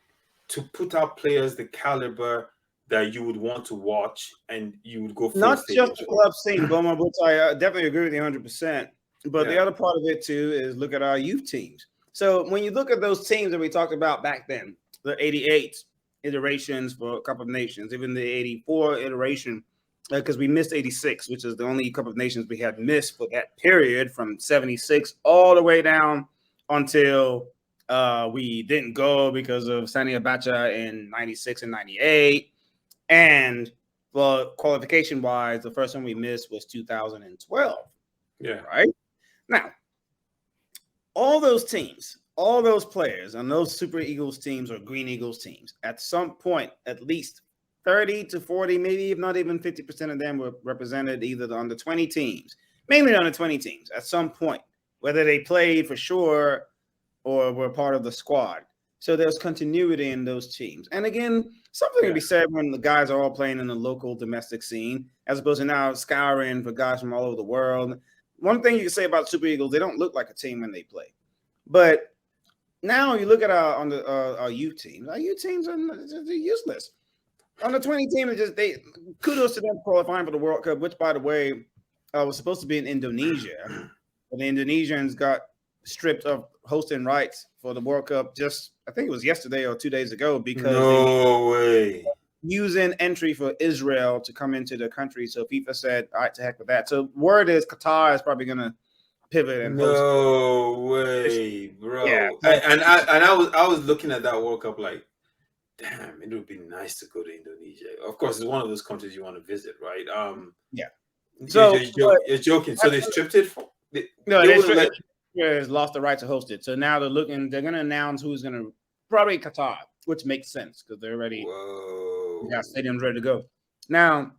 to put out players the caliber that you would want to watch and you would go for. Not just the club scene, Boma, which I definitely agree with you 100%. But the other part of it too is look at our youth teams. So when you look at those teams that we talked about back then, the 88 iterations for a Cup of Nations, even the 84 iteration, because we missed 86, which is the only Cup of Nations we had missed for that period from 76 all the way down until we didn't go because of Sani Abacha in 96 and 98. And qualification-wise, the first one we missed was 2012. Yeah. Right? Now, all those teams, all those players on those Super Eagles teams or Green Eagles teams, at some point, at least 30 to 40, maybe if not even 50% of them were represented either the under 20 teams, mainly under 20 teams at some point, whether they played for sure or were part of the squad. So there's continuity in those teams. And again, something to be said when the guys are all playing in the local domestic scene, as opposed to now scouring for guys from all over the world. One thing you can say about Super Eagles, they don't look like a team when they play. But now you look at our youth teams. Our youth teams are useless. On the 20 team, kudos to them qualifying for the World Cup, which, by the way, was supposed to be in Indonesia. But the Indonesians got stripped of hosting rights for the World Cup I think it was yesterday or 2 days ago, because using entry for Israel to come into the country. So FIFA said, all right, to heck with that. So word is Qatar is probably going to pivot and host. No way, bro. Yeah. I was looking at that World Cup like, damn, it would be nice to go to Indonesia. Of course, it's one of those countries you want to visit, right? Yeah. So So you're joking. So they stripped it. They Israel wouldn't let. has lost the right to host it. So now they're going to announce who's going to probably Qatar, which makes sense because they're already got stadiums ready to go. Now,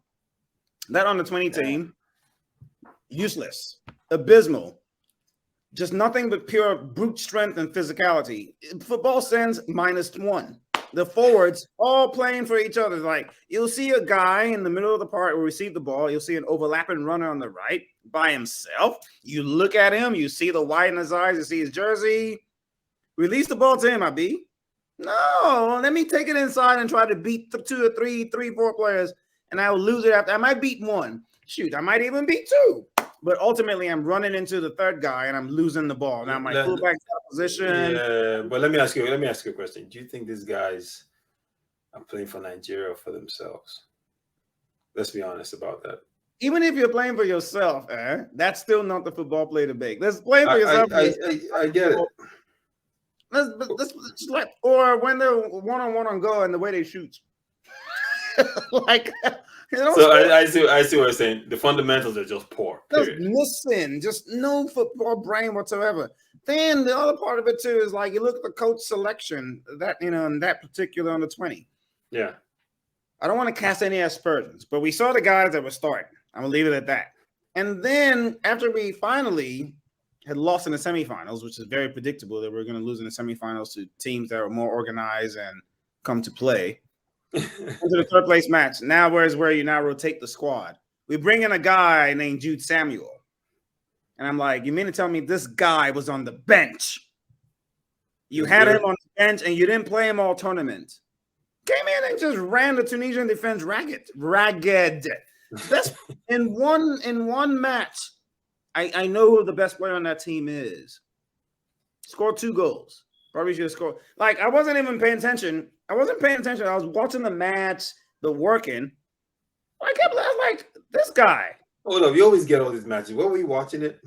that under 20 team, useless, abysmal, just nothing but pure brute strength and physicality. Football sends -1. The forwards all playing for each other. Like, you'll see a guy in the middle of the park will receive the ball. You'll see an overlapping runner on the right by himself. You look at him, you see the white in his eyes, you see his jersey. Release the ball to him, IB. No, let me take it inside and try to beat 2 or 3, 4 players, and I will lose it after. I might beat 1. Shoot, I might even beat 2. But ultimately, I'm running into the third guy and I'm losing the ball. Now my fullback's out of position. Yeah, but let me ask you a question. Do you think these guys are playing for Nigeria or for themselves? Let's be honest about that. Even if you're playing for yourself, that's still not the football play to make. Let's play for yourself. I get it. Let's like, or when they're one-on-one on goal and the way they shoot. Like, so I see what you're saying. The fundamentals are just poor. Just missing, just no football brain whatsoever. Then the other part of it too is like you look at the coach selection that in that particular under 20. Yeah. I don't want to cast any aspersions, but we saw the guys that were starting. I'm gonna leave it at that. And then after we finally had lost in the semifinals, which is very predictable that we're going to lose in the semifinals to teams that are more organized and come to play. Into the third place match. Now, where you now rotate the squad. We bring in a guy named Jude Samuel. And I'm like, you mean to tell me this guy was on the bench? You had him on the bench and you didn't play him all tournament. Came in and just ran the Tunisian defense ragged. That's in one match. I know who the best player on that team is. Scored 2 goals. Probably should have scored. Like, I wasn't even paying attention. I was watching the match, the working. I was like, this guy. Hold up. You always get all these matches. Where were you watching it?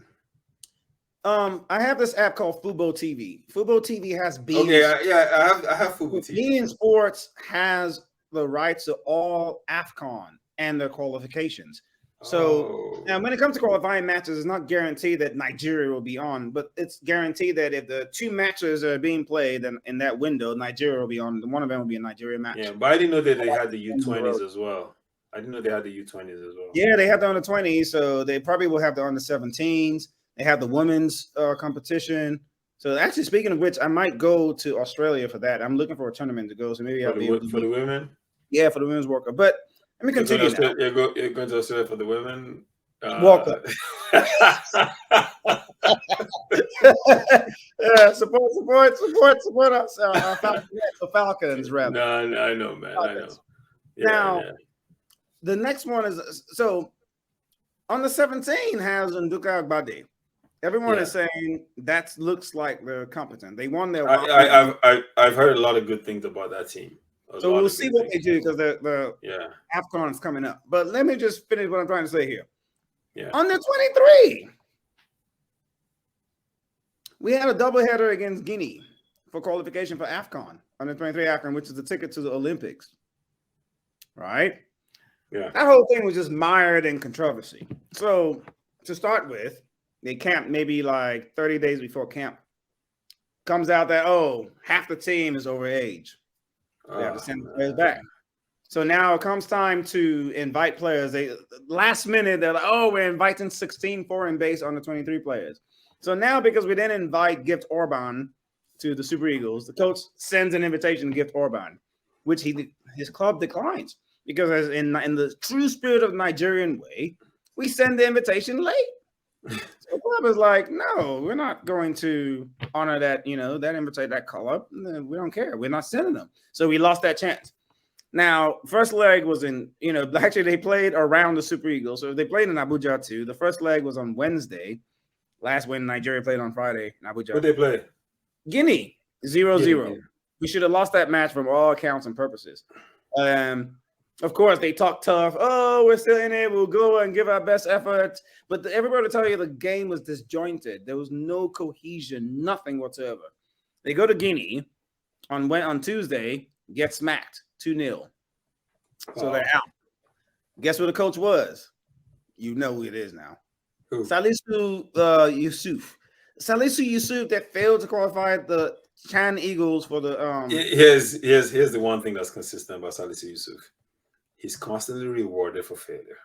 I have this app called Fubo TV. Fubo TV has beIN. Okay, I have Fubo TV. beIN Sports has the rights to all AFCON and their qualifications. So now when it comes to qualifying matches, it's not guaranteed that Nigeria will be on, but it's guaranteed that if the 2 matches are being played in that window, Nigeria will be on. One of them will be a Nigeria match. Yeah, but I didn't know that they had the U20s as well. Yeah, they have the under 20s, so they probably will have the under 17s. They have the women's competition. So actually, speaking of which, I might go to Australia for that. I'm looking for a tournament to go, so maybe I'll be able to for the women. Yeah, for the women's World Cup. But let me continue. You're going to Australia for the women. World Cup. Yeah, support us, Falcons, rather. No, I know, man. Falcons. I know. Now, the next one is so on the 17 has Nduka Agbade. Everyone is saying that looks like they're competent. They won their. I've heard a lot of good things about that team. So we'll see what they do because the AFCON is coming up. But let me just finish what I'm trying to say here. Yeah. Under 23, we had a doubleheader against Guinea for qualification for AFCON. Under 23 AFCON, which is the ticket to the Olympics. Right? Yeah. That whole thing was just mired in controversy. So to start with, they camped maybe like 30 days before camp. Comes out that, half the team is over age. They have to send the players back. So now it comes time to invite players. Last minute, they're like, we're inviting 16 foreign base under 23 players. So now because we didn't invite Gift Orban to the Super Eagles, the coach sends an invitation to Gift Orban, which his club declines. Because as in the true spirit of Nigerian way, we send the invitation late. So the club is like, no, we're not going to honor that, that invitation, that call up. We don't care. We're not sending them. So we lost that chance. Now, first leg was in, actually they played around the Super Eagles. So they played in Abuja too. The first leg was on Wednesday. Last when Nigeria played on Friday in Abuja. Who they play? Guinea, 0-0. We should have lost that match from all accounts and purposes. Of course, they talk tough. We're still in it. We'll go and give our best effort. But everybody will tell you the game was disjointed. There was no cohesion, nothing whatsoever. They go to Guinea on Tuesday. get smacked 2-0. So they're out. Guess what the coach was? You know who it is now. Who? Salisu Yusuf. Salisu Yusuf that failed to qualify the Chan Eagles for the Here's the one thing that's consistent about Salisu Yusuf. He's constantly rewarded for failure.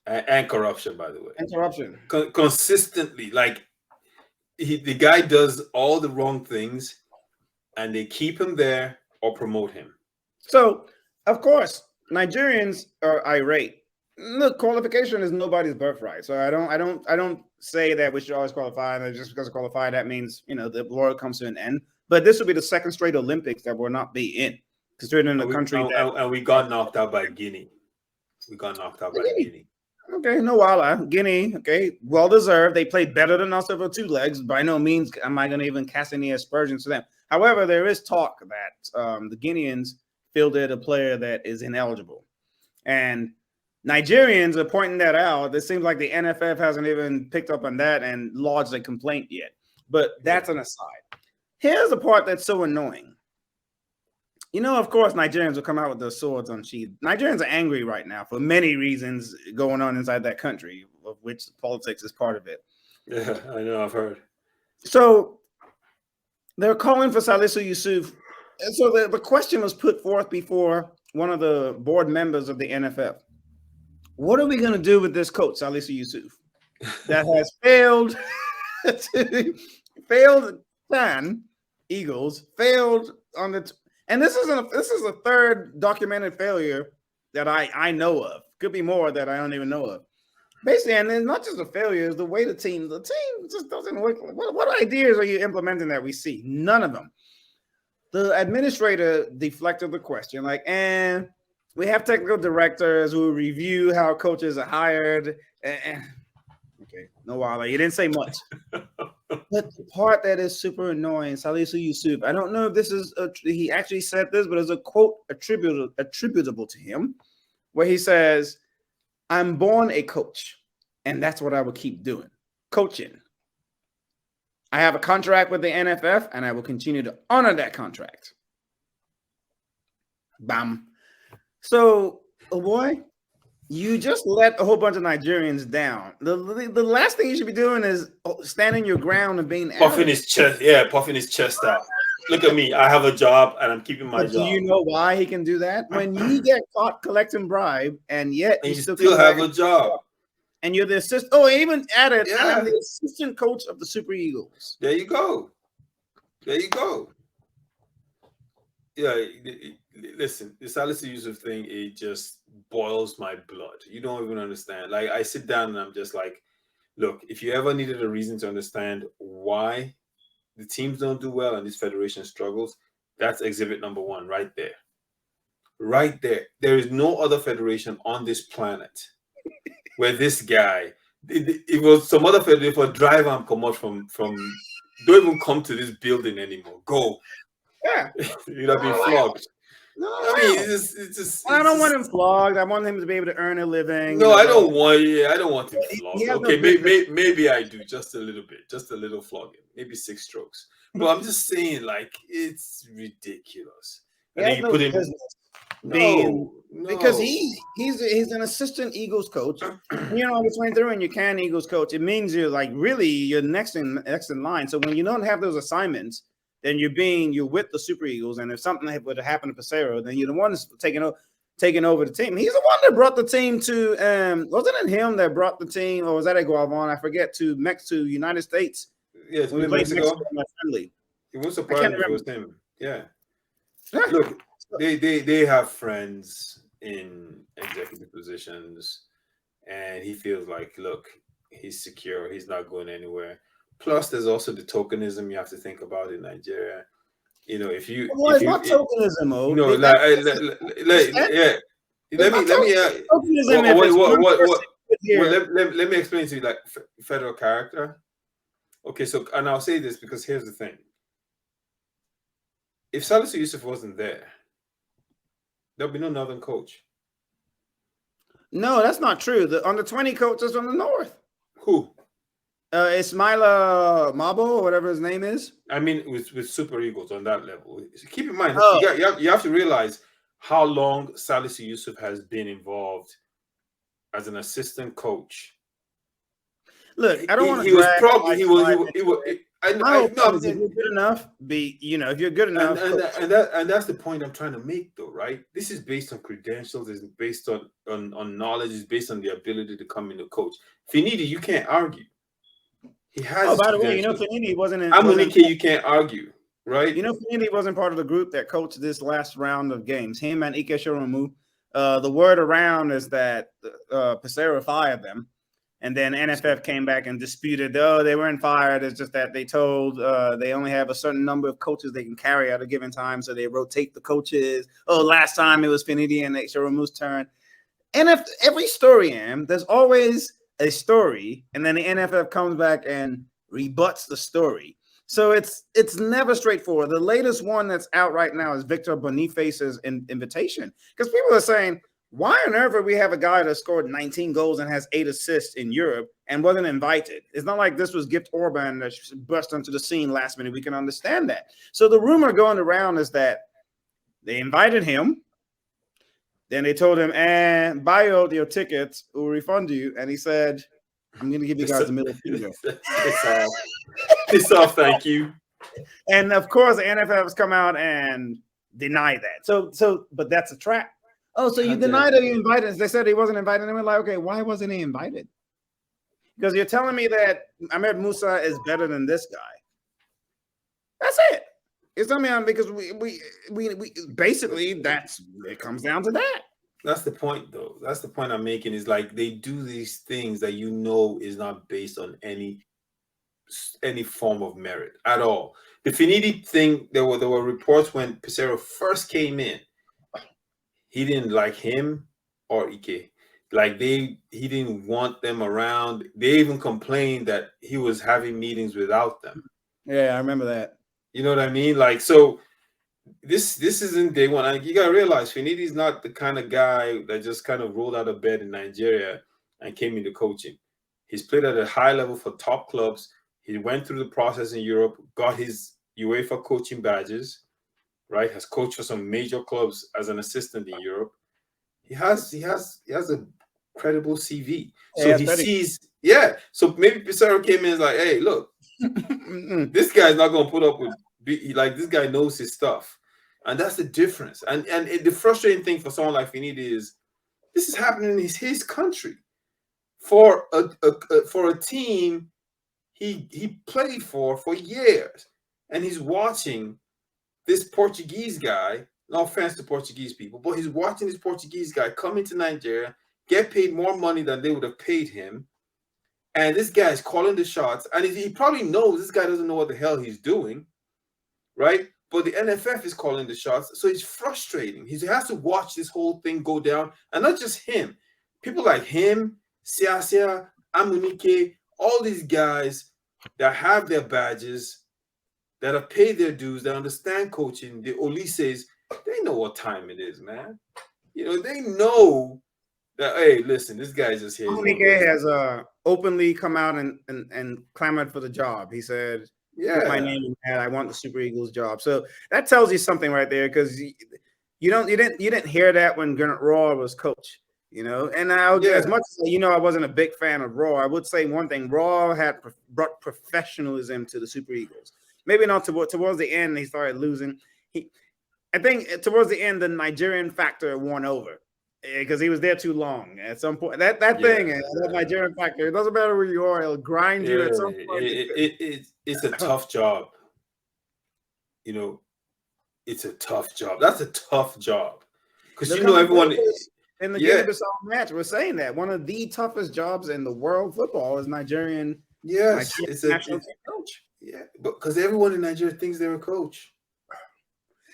And corruption, by the way. And corruption. Consistently. Like the guy does all the wrong things and they keep him there or promote him. So, of course, Nigerians are irate. Look, qualification is nobody's birthright. So I don't say that we should always qualify. And just because of qualify, that means the world comes to an end. But this will be the second straight Olympics that will not be in, considering the country. And we got knocked out by Guinea. Okay, no wala. Guinea, okay, well deserved. They played better than us over 2 legs. By no means am I going to even cast any aspersions to them. However, there is talk that the Guineans fielded a player that is ineligible, and Nigerians are pointing that out. It seems like the NFF hasn't even picked up on that and lodged a complaint yet. But that's an aside. Here's the part that's so annoying. Of course, Nigerians will come out with their swords unsheathed. Nigerians are angry right now for many reasons going on inside that country, of which politics is part of it. Yeah, I know. I've heard. So they're calling for Salisu Yusuf. And so the question was put forth before one of the board members of the NFF. What are we going to do with this coach, Salisu Yusuf, that has failed Chan Eagles, failed on the and this is a third documented failure that I know of. Could be more that I don't even know of. Basically, and it's not just a failure, it's the way the team just doesn't work. What ideas are you implementing that we see? None of them. The administrator deflected the question, like, and we have technical directors who review how coaches are hired. Okay, no wala. You didn't say much. But the part that is super annoying, Salisu Yusuf, I don't know if this is he actually said this, but it's a quote attributable to him, where he says, "I'm born a coach, and that's what I will keep doing, coaching. I have a contract with the NFF, and I will continue to honor that contract." Bam. So, oh boy, you just let a whole bunch of Nigerians down. The last thing you should be doing is standing your ground and being puffing his chest out. Look at me. I have a job and I'm keeping my job. Do you know why he can do that? When you get caught collecting bribe and yet you still have a job. And you're the assistant. Oh, he even added, I'm the assistant coach of the Super Eagles. There you go. Yeah, listen, the Salisu Yusuf thing, it just boils my blood. You don't even understand. Like, I sit down and I'm just like, look, if you ever needed a reason to understand why the teams don't do well and this federation struggles, that's exhibit number 1 right there. Right there. There is no other federation on this planet where this guy, it was some other federation for drive and come out from don't even come to this building anymore. Go. Yeah. You'd have been flogged. No, I mean, it's just. I don't want him flogged. I want him to be able to earn a living. No, I don't want. Yeah, I don't want him flogged. Okay, no maybe I do, just a little bit, just a little flogging, maybe 6 strokes. But I'm just saying, like, it's ridiculous. And then you put him. No, because he's an assistant Eagles coach. Under 23 and you can Eagles coach. It means you're like really you're next in line. So when you don't have those assignments, then you're with the Super Eagles, and if something would have happened to Pesero, then you're the one that's taking over the team. He's the one that brought the team to. Wasn't it him that brought the team, or was that Ekiyor? I forget to United States. Yes, we played Mexico in my friendly. It was surprising if it was him. Yeah. Look, they have friends in executive positions, and he feels like, look, he's secure. He's not going anywhere. Plus, there's also the tokenism you have to think about in Nigeria. It's not tokenism, Mo. No, let me explain to you, like, federal character. Okay, so, and I'll say this because here's the thing. If Salisu Yusuf wasn't there, there'll be no Northern coach. No, that's not true. The under-20 coach is from the North. Who? Ismaila Mabo, or whatever his name is. I mean, with Super Eagles on that level. Keep in mind, Oh. you have to realize how long Salisu Yusuf has been involved as an assistant coach. Look, I don't want to. He was probably he was. My opinion is if you're good enough, if you're good enough, and that's the point I'm trying to make, though, right? This is based on credentials, it's based on knowledge, it's based on the ability to come in to coach. Finidi, you can't argue. He has. Oh, by the way, Finidi wasn't. Amunike, you can't argue, right? Finidi wasn't part of the group that coached this last round of games. Him and Ekiyor. The word around is that Pesero fired them. And then NFF came back and disputed, they weren't fired. It's just that they told they only have a certain number of coaches they can carry at a given time. So they rotate the coaches. Last time it was Finidi and Shoromu's turn. And every story, there's always a story. And then the NFF comes back and rebuts the story. So it's never straightforward. The latest one that's out right now is Victor Boniface's invitation. Because people are saying, why on earth would we have a guy that scored 19 goals and has 8 assists in Europe and wasn't invited? It's not like this was Gift Orban that burst onto the scene last minute. We can understand that. So the rumor going around is that they invited him. Then they told him, buy out your tickets, we'll refund you. And he said, I'm going to give you guys a middle finger. Piss off, thank you. And of course, the NFL has come out and deny that. But that's a trap. Oh, so you denied that he invited? They said he wasn't invited. And we're like, okay, why wasn't he invited? Because you're telling me that Ahmed Musa is better than this guy. That's it. It's telling me because we basically it comes down to that. That's the point, though. That's the point I'm making. Is like they do these things that is not based on any form of merit at all. The Finidi thing, there were reports when Pesero first came in. He didn't like him or Ike. Like he didn't want them around. They even complained that he was having meetings without them. Yeah, I remember that. You know what I mean? Like, so this isn't day one. Like, you gotta realize Finidi's not the kind of guy that just kind of rolled out of bed in Nigeria and came into coaching. He's played at a high level for top clubs. He went through the process in Europe, got his UEFA coaching badges. Right, has coached for some major clubs as an assistant in Europe. He has a credible CV. So he sees, So maybe Pizarro came in and is like, hey, look, this guy's not gonna put up with this guy knows his stuff, and that's the difference. And the frustrating thing for someone like Finidi is this is happening in his country for a team he played for years, and he's watching this Portuguese guy, no offense to Portuguese people, but he's watching this Portuguese guy come into Nigeria, get paid more money than they would have paid him. And this guy is calling the shots. And he probably knows this guy doesn't know what the hell he's doing, right? But the NFF is calling the shots. So it's frustrating. He has to watch this whole thing go down. And not just him. People like him, Siasia, Amunike, all these guys that have their badges, that have paid their dues, that understand coaching, the Olises, they know what time it is, man. They know that, hey, listen, this guy's just here. Amunike has openly come out and clamored for the job. He said, put my name in that. I want the Super Eagles job. So that tells you something right there, because you didn't hear that when Gernot Rohr was coach. And as much as I wasn't a big fan of Rohr, I would say one thing: Rohr had brought professionalism to the Super Eagles. Maybe not towards the end, he started losing. I think towards the end, the Nigerian factor won over because he was there too long. At some point, that Nigerian factor, it doesn't matter where you are, it'll grind you at some point. It's a tough job. It's a tough job. That's a tough job because everyone. In the Guinea-Bissau match, we're saying that one of the toughest jobs in the world football is Nigerian. Yes, it's a national team coach. Yeah, but because everyone in Nigeria thinks they're a coach.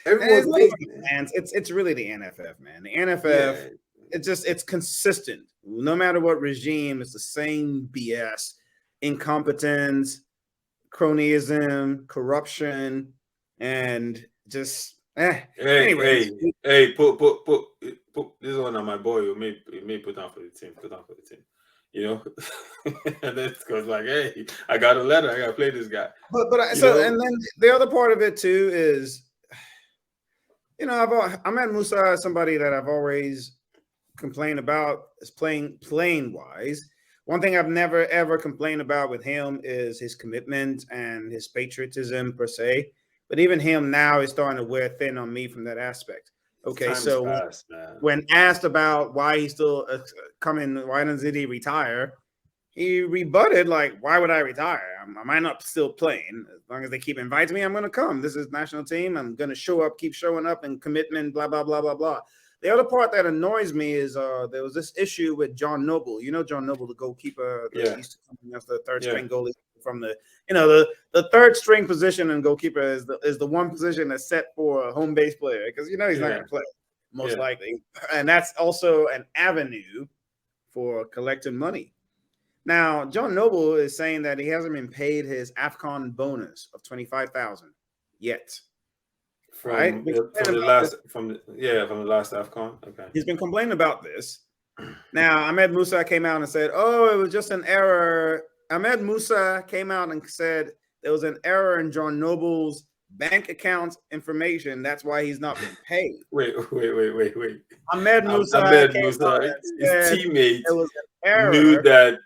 Everyone thinks it's really the NFF, man. The NFF, it's consistent. No matter what regime, it's the same BS, incompetence, cronyism, corruption, and just Hey, put this one on my boy. You may put down for the team. you know, and then it goes like, hey, I got a letter. I got to play this guy. And then the other part of it too is, Ahmed Musa is somebody that I've always complained about is playing wise. One thing I've never ever complained about with him is his commitment and his patriotism per se. But even him now is starting to wear thin on me from that aspect. Okay, so when asked about why he's still coming, why doesn't he retire? He rebutted like, "Why would I retire? Am I not still playing? As long as they keep inviting me, I'm going to come. This is national team. I'm going to show up, keep showing up, and commitment. Blah blah blah blah blah." The other part that annoys me is there was this issue with John Noble. You know John Noble, the goalkeeper, used to come as the third string goalie from the third string position, and goalkeeper is the one position that's set for a home base player because he's not going to play most likely, and that's also an avenue for collecting money. Now, John Noble is saying that he hasn't been paid his AFCON bonus of $25,000 yet. From the last AFCON. Okay. He's been complaining about this. Now, Ahmed Musa came out and said, "Oh, it was just an error." Ahmed Musa came out and said there was an error in John Noble's bank account information. That's why he's not been paid. Wait. Ahmed Musa, his teammate knew that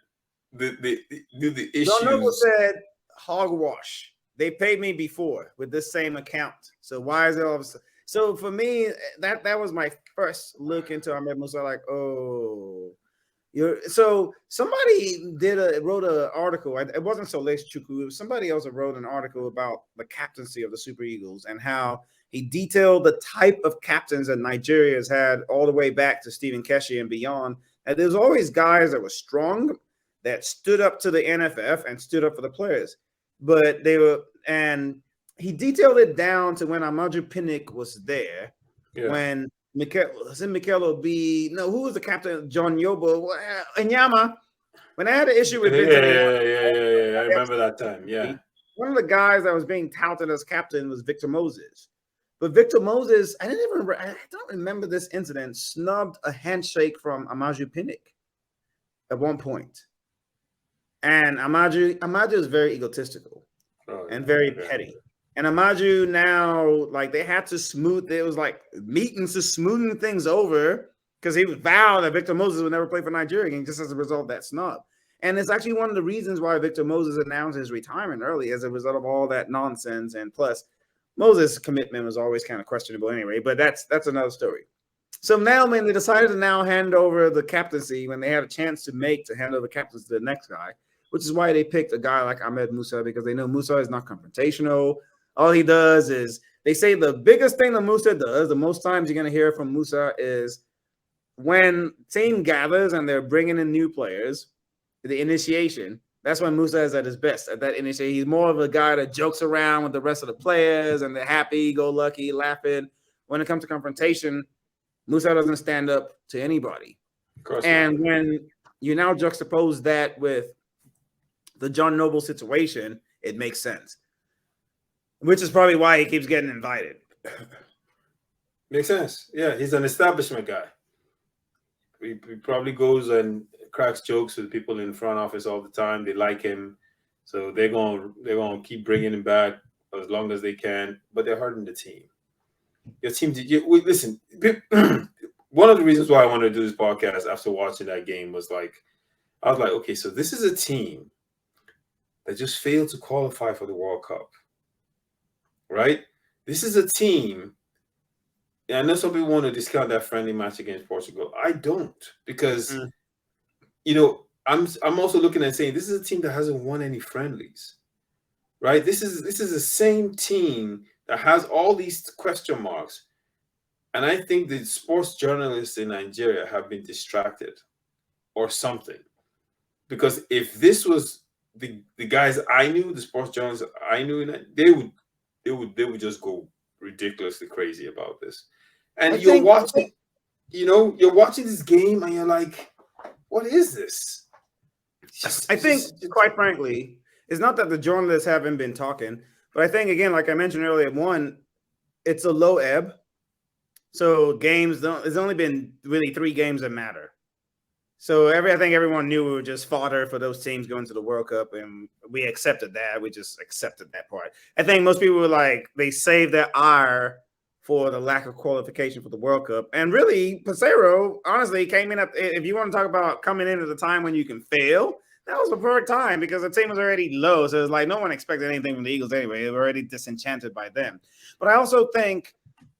the issue. John Noble said, "Hogwash. They paid me before with this same account. So why is it all of a sudden?" So for me, that was my first look into Ahmed Musa. Like, so somebody wrote an article. It wasn't Soleil Chukwu. It was somebody else that wrote an article about the captaincy of the Super Eagles and how he detailed the type of captains that Nigeria has had all the way back to Stephen Keshi and beyond. And there's always guys that were strong, that stood up to the NFF and stood up for the players. But and he detailed it down to when Amaju Pinnick was there, when Mikel Obi, who was the captain? John Yobo, Inyama. When I had an issue with I remember that time. Yeah, one of the guys that was being touted as captain was Victor Moses, but Victor Moses, I don't remember this incident, snubbed a handshake from Amaju Pinnick at one point. And Amaju is very egotistical and very petty. And Amaju now, like, they had to smooth. There was like meetings to smoothing things over because he was vowed that Victor Moses would never play for Nigeria again, just as a result of that snub. And it's actually one of the reasons why Victor Moses announced his retirement early as a result of all that nonsense. And plus, Moses' commitment was always kind of questionable anyway. But that's another story. So now, when they decided to now hand over the captaincy, when they had a chance to hand over the captaincy to the next guy, which is why they picked a guy like Ahmed Musa, because they know Musa is not confrontational. All he does is, they say the biggest thing that Musa does, the most times you're going to hear from Musa, is when team gathers and they're bringing in new players, the initiation, that's when Musa is at his best, at that initiation. He's more of a guy that jokes around with the rest of the players and they're happy, go lucky, laughing. When it comes to confrontation, Musa doesn't stand up to anybody. And when you now juxtapose that with the John Noble situation, it makes sense. Which is probably why he keeps getting invited. Makes sense. Yeah, he's an establishment guy. He probably goes and cracks jokes with people in the front office all the time. They like him, so they're gonna keep bringing him back as long as they can. But they're hurting the team. Your team. Listen. One of the reasons why I wanted to do this podcast after watching that game was like, I was like, okay, so this is a team that just failed to qualify for the World Cup. Right? This is a team. I know some people want to discount that friendly match against Portugal. I don't, because I'm also looking and saying this is a team that hasn't won any friendlies. Right? This is the same team that has all these question marks. And I think the sports journalists in Nigeria have been distracted or something. Because if this was the guys I knew, the sports journalists I knew, they would just go ridiculously crazy about this. And you're watching this game and you're like, what is this? I think, quite frankly, it's not that the journalists haven't been talking, but I think, again, like I mentioned earlier, one, it's a low ebb. So games there's only been really 3 games that matter. So I think everyone knew we were just fodder for those teams going to the World Cup, and we accepted that. We just accepted that part. I think most people were like, they saved their ire for the lack of qualification for the World Cup. And really, Pesero, honestly, came in if you want to talk about coming in at a time when you can fail, that was the perfect time because the team was already low. So it's like no one expected anything from the Eagles anyway. They were already disenchanted by them. But I also think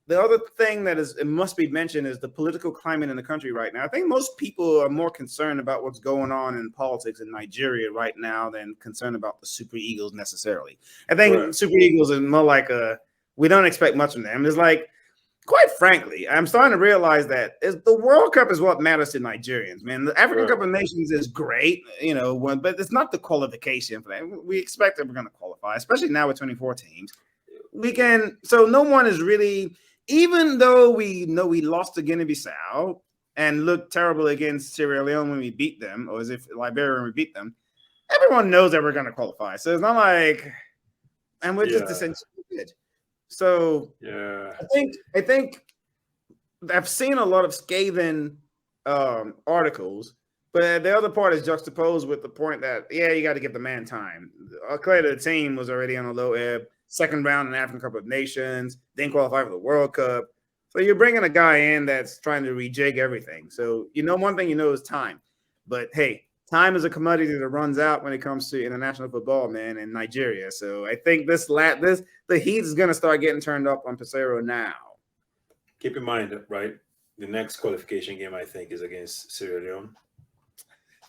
the other thing that it must be mentioned is the political climate in the country right now. I think most people are more concerned about what's going on in politics in Nigeria right now than concerned about the Super Eagles necessarily. I think Super Eagles is more like we don't expect much from them. It's like, quite frankly, I'm starting to realize that the World Cup is what matters to Nigerians, man. The African Cup of Nations is great, but it's not the qualification for that. We expect that we're going to qualify, especially now with 24 teams. So no one is really. Even though we know we lost to Guinea-Bissau and looked terrible against Sierra Leone when we beat them, or as if Liberia when we beat them, everyone knows that we're going to qualify. So it's not like, and we're just disenchanted. So I think I've seen a lot of scathing articles, but the other part is juxtaposed with the point that you got to give the man time. Clearly, the team was already on a low ebb. Second round in the African Cup of Nations, didn't qualify for the World Cup. So you're bringing a guy in that's trying to rejig everything. So one thing is time. But hey, time is a commodity that runs out when it comes to international football, man, in Nigeria. So I think the heat is going to start getting turned up on Pesero now. Keep in mind, right, the next qualification game I think is against Sierra Leone.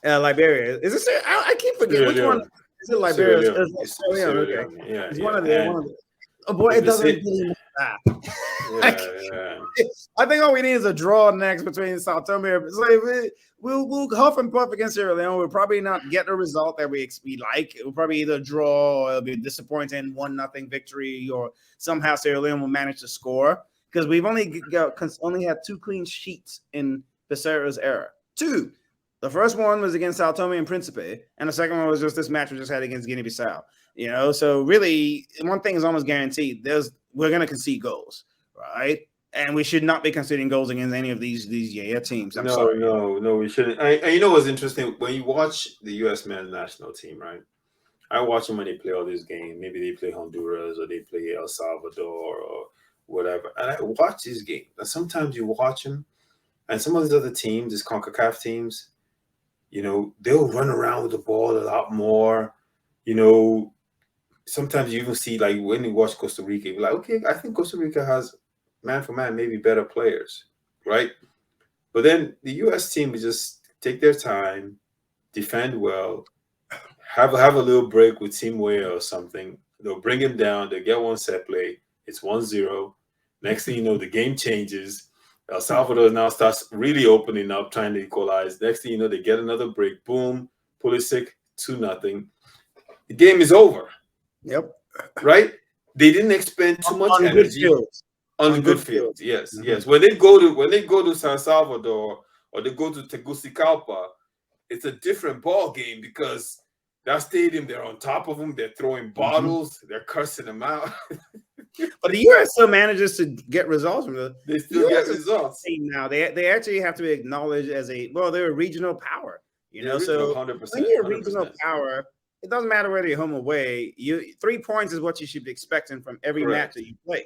Liberia. Is it? I keep forgetting which one. Is it Liberia? Okay. Yeah, it's one of the. Oh boy, it doesn't really matter. I think all we need is a draw next between Sao Tome. It's like we'll huff and puff against Sierra Leone. We'll probably not get the result that we like. We'll probably either draw or it'll be a disappointing 1-0 victory, or somehow Sierra Leone will manage to score because we've only had 2 clean sheets in Becerra's era. 2. The first one was against Sao Tome and Principe, and the second one was just this match we just had against Guinea-Bissau. So really, one thing is almost guaranteed: we're going to concede goals, right? And we should not be conceding goals against any of these teams. I'm sorry. No, we shouldn't. And you know what's interesting? When you watch the U.S. men's national team, right? I watch them when they play all these games. Maybe they play Honduras or they play El Salvador or whatever. And I watch these games. And sometimes you watch them, and some of these other teams, these CONCACAF teams, they'll run around with the ball a lot more. Sometimes you even see, like, when you watch Costa Rica, you're like, okay, I think Costa Rica has, man for man, maybe better players, right? But then the U.S. team would just take their time, defend well, have a little break with Team Weah or something. They'll bring him down. They'll get one set play. It's 1-0. Next thing you know, the game changes. El Salvador now starts really opening up, trying to equalize. Next thing you know, they get another break. Boom, Pulisic, 2-0. The game is over. Yep. Right? They didn't expend too much energy on the good field. Yes, yes. When they go to San Salvador or they go to Tegucigalpa, it's a different ball game because that stadium, they're on top of them, they're throwing bottles, they're cursing them out. But the U.S. still manages to get results from the. They still get results. Now they actually have to be acknowledged as they're a regional power. So 100%, when you're a regional power, it doesn't matter whether you're home or away. 3 points is what you should be expecting from every match that you play.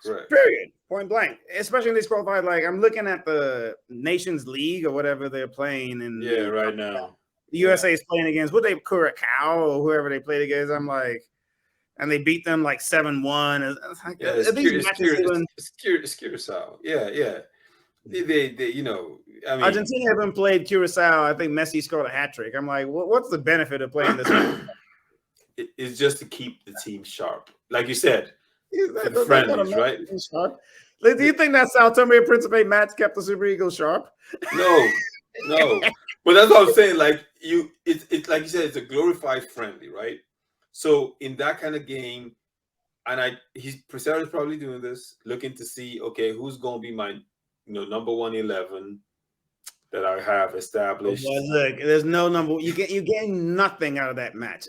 Correct. Period. Point blank. Especially in this qualified. Like I'm looking at the Nations League or whatever they're playing, and right now the USA is playing against Curacao or whoever they played against. I'm like. And they beat them like 7-1. It's Curacao. Yeah. They I mean, Argentina haven't played Curacao. I think Messi scored a hat trick. I'm like, what's the benefit of playing this? It's just to keep the team sharp, like you said. The friendlies, right? Do you think that Sao Tome and Principe match kept the Super Eagles sharp? No. But that's what I'm saying. Like it's like you said, it's a glorified friendly, right? So in that kind of game, and Pesero is probably doing this, looking to see, okay, who's going to be my, number 111 that I have established. Well, look, there's no number. You get nothing out of that match.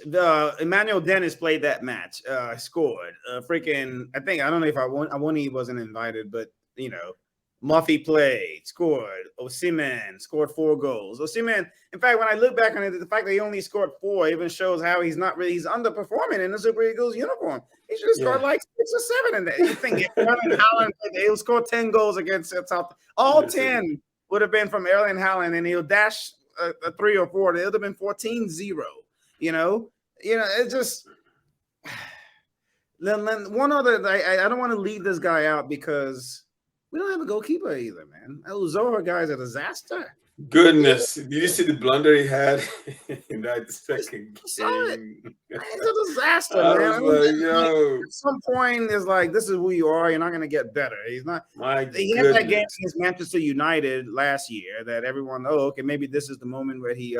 Emmanuel Dennis played that match. Scored. I don't know if I won. He wasn't invited, but Muffy played, scored. Osimhen scored 4 goals. Osimhen, in fact, when I look back on it, the fact that he only scored 4 even shows how he's underperforming in the Super Eagles uniform. He should have scored like 6 or 7 in there. You think Erling Haaland, he'll score 10 goals against South. All 10 would have been from Erling Haaland, and he'll dash a 3 or 4. It would have been 14-0. It's just. Then one other, I don't want to leave this guy out because we don't have a goalkeeper either, man. El Zohar guy is a disaster. Goodness, did you see the blunder he had in that second game? It's a disaster, man. At some point, it's like, this is who you are. You're not going to get better. He's not. He had that game against Manchester United last year that everyone, okay, maybe this is the moment where he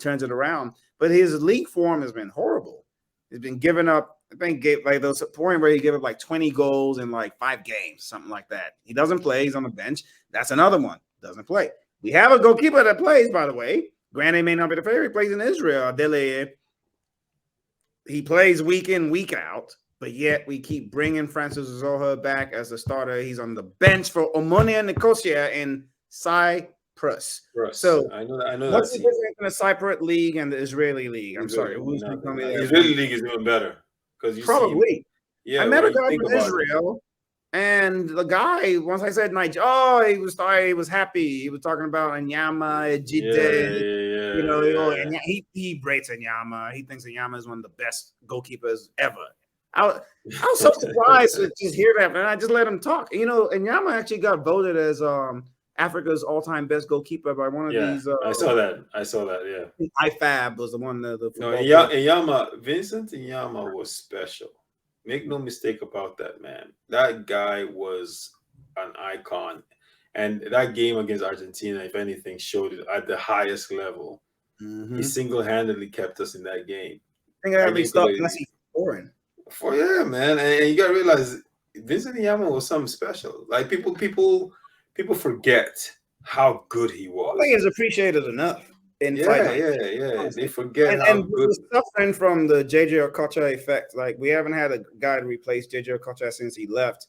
turns it around. But his league form has been horrible. He's been giving up. I think there was a point where he gave up like 20 goals in like 5 games, something like that. He doesn't play. He's on the bench. That's another one. Doesn't play. We have a goalkeeper that plays, by the way. Granted, may not be the favorite. He plays in Israel. He plays week in, week out, but yet we keep bringing Francis Zohar back as a starter. He's on the bench for Omonia Nicosia in Cyprus. So I know what's the difference in the Cypriot league and the Israeli league? I'm sorry. The Israeli league is even better. Probably. I met a guy from Israel, and the guy, once I said Nigeria, he was happy. He was talking about Enyama, Ejide. He rates Enyama. He thinks Enyama is one of the best goalkeepers ever. I was so surprised to just hear that, and I just let him talk. Enyama actually got voted as Africa's all-time best goalkeeper by one of these. I saw that. Yeah. IFAB was the one. Vincent Enyama was special. Make no mistake about that, man. That guy was an icon, and that game against Argentina, if anything, showed it at the highest level. Mm-hmm. He single-handedly kept us in that game. I think I already stopped Messi scoring. Man, and you gotta realize Vincent Enyama was something special. Like people forget how good he was. I think it's appreciated enough. They forget how good. We're suffering from the JJ Okocha effect. Like, we haven't had a guy to replace JJ Okocha since he left,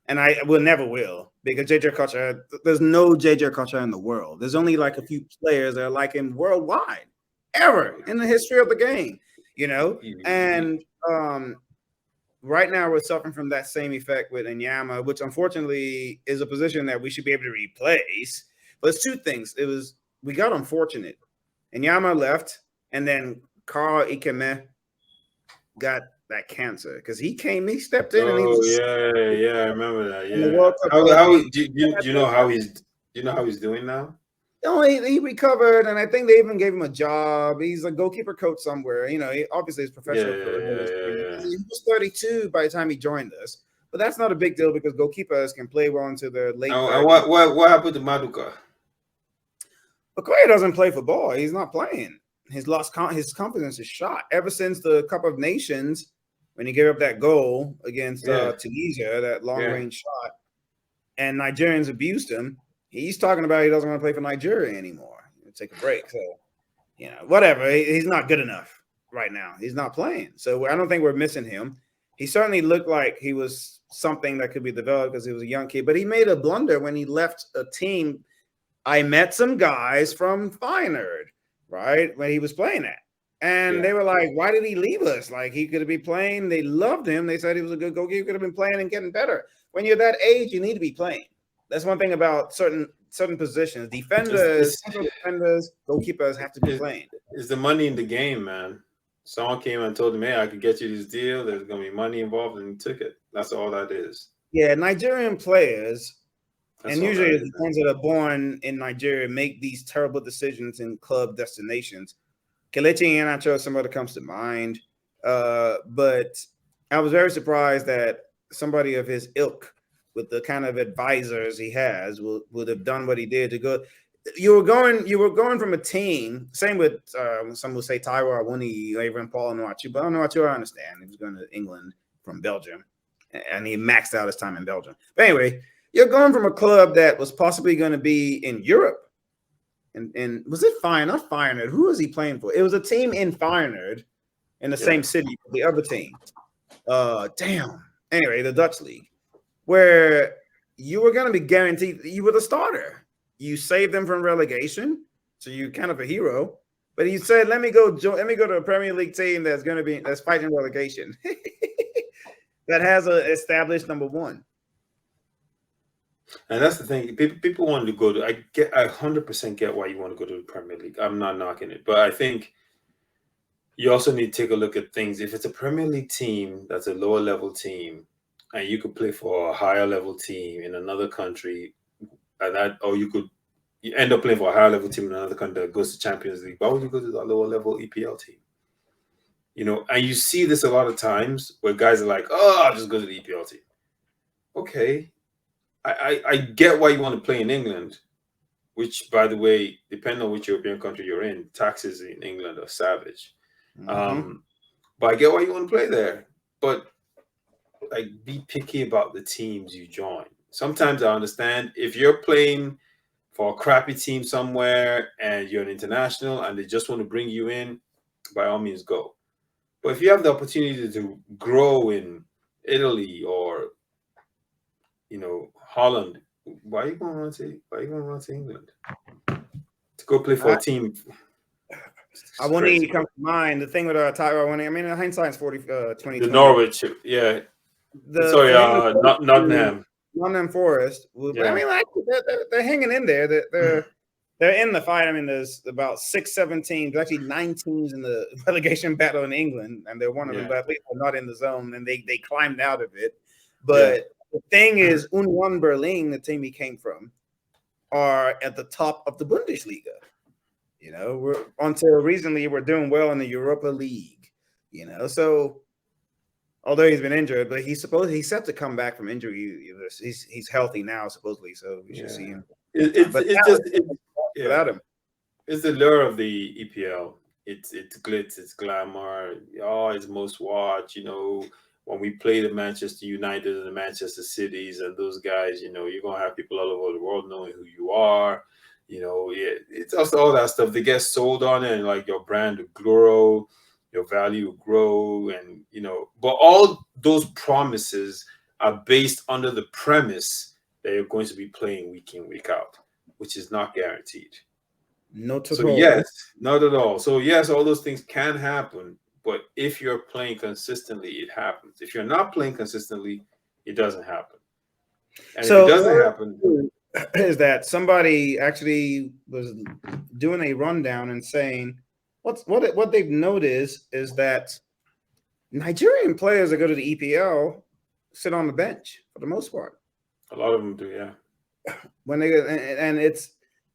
and I will never will, because JJ Okocha, there's no JJ Okocha in the world. There's only like a few players that are like him worldwide, ever in the history of the game. And right now, we're suffering from that same effect with Enyama, which unfortunately is a position that we should be able to replace. But it's 2 things. We got unfortunate. Enyama left, and then Carl Ikeme got that cancer because he stepped in, and he was. I remember that. Yeah. Do you know how he's doing now? He recovered, and I think they even gave him a job. He's a goalkeeper coach somewhere. He obviously is professional. He was 32 by the time he joined us, but that's not a big deal because goalkeepers can play well into their late. What happened to Maduka? Okoye doesn't play for ball. He's not playing. His confidence is shot ever since the Cup of Nations when he gave up that goal against Tunisia, that long-range shot, and Nigerians abused him. He's talking about he doesn't want to play for Nigeria anymore. He'll take a break. So, whatever. He's not good enough right now. He's not playing. So I don't think we're missing him. He certainly looked like he was something that could be developed because he was a young kid, but he made a blunder when he left a team. I met some guys from Feyenoord, right, when he was playing at. And they were like, why did he leave us? Like, he could be playing. They loved him. They said he was a good goalkeeper. He could have been playing and getting better. When you're that age, you need to be playing. That's one thing about certain positions. Defenders, goalkeepers have to be playing. It's the money in the game, man. Someone came and told him, hey, I could get you this deal. There's going to be money involved, and he took it. That's all that is. Yeah, Nigerian players, and usually the ones that are born in Nigeria, make these terrible decisions in club destinations. Kelechi Iheanacho, somebody comes to mind. But I was very surprised that somebody of his ilk, with the kind of advisors he has, would have done what he did to go. You were going from a team. Same with some will say Taiwo Awoniyi or even Paul Onuachu. But Onuachu, I understand. He was going to England from Belgium, and he maxed out his time in Belgium. But anyway, you're going from a club that was possibly going to be in Europe. And was it not Feyenoord? Who was he playing for? It was a team in Feyenoord in the same city, the other team. Anyway, the Dutch league, where you were going to be guaranteed. You were the starter. You saved them from relegation, so you're kind of a hero. But he said, "Let me go to a Premier League team that's fighting relegation, that has a established number one." And that's the thing. People wanted to go to. I 100% get why you want to go to the Premier League. I'm not knocking it, but I think you also need to take a look at things. If it's a Premier League team that's a lower level team, and you could play for a higher level team in another country, or you end up playing for a higher level team in another country that goes to Champions League. Why would you go to the lower level EPL team? And you see this a lot of times where guys are like, "Oh, I'll just go to the EPL team." Okay, I get why you want to play in England, which, by the way, depending on which European country you're in, taxes in England are savage. Mm-hmm. But I get why you want to play there. But be picky about the teams you join. Sometimes I understand if you're playing for a crappy team somewhere and you're an international and they just want to bring you in, by all means go. But if you have the opportunity to grow in Italy or Holland, why are you going to run to England to go play for a team? I want to come to mind the thing with Tyler. I mean, hindsight's 2020. The Norwich, yeah. Nottingham. Nottingham Forest. Yeah. I mean, like they're hanging in there. They're in the fight. I mean, there's about 6-7 teams. There's actually 9 teams in the relegation battle in England, and they're one of them. But at least they're not in the zone, and they climbed out of it. But the thing is, Union Berlin, the team he came from, are at the top of the Bundesliga. Until recently, we're doing well in the Europa League. So although he's been injured, but he's set to come back from injury. He's healthy now, supposedly, so we should see him. Without him, it's the lure of the EPL. It's glitz, it's glamour. It's most watched. When we play the Manchester United and the Manchester Cities and those guys, you're gonna have people all over the world knowing who you are. It's also all that stuff. They get sold on it, and like your brand will grow, your value will grow, and But all those promises are based under the premise that you're going to be playing week in, week out, which is not guaranteed. Not at all. Yes, not at all. So yes, all those things can happen, but if you're playing consistently, it happens. If you're not playing consistently, it doesn't happen. And if it doesn't happen, is that somebody actually was doing a rundown and saying what they've noticed is that Nigerian players that go to the EPL sit on the bench for the most part. A lot of them do, yeah.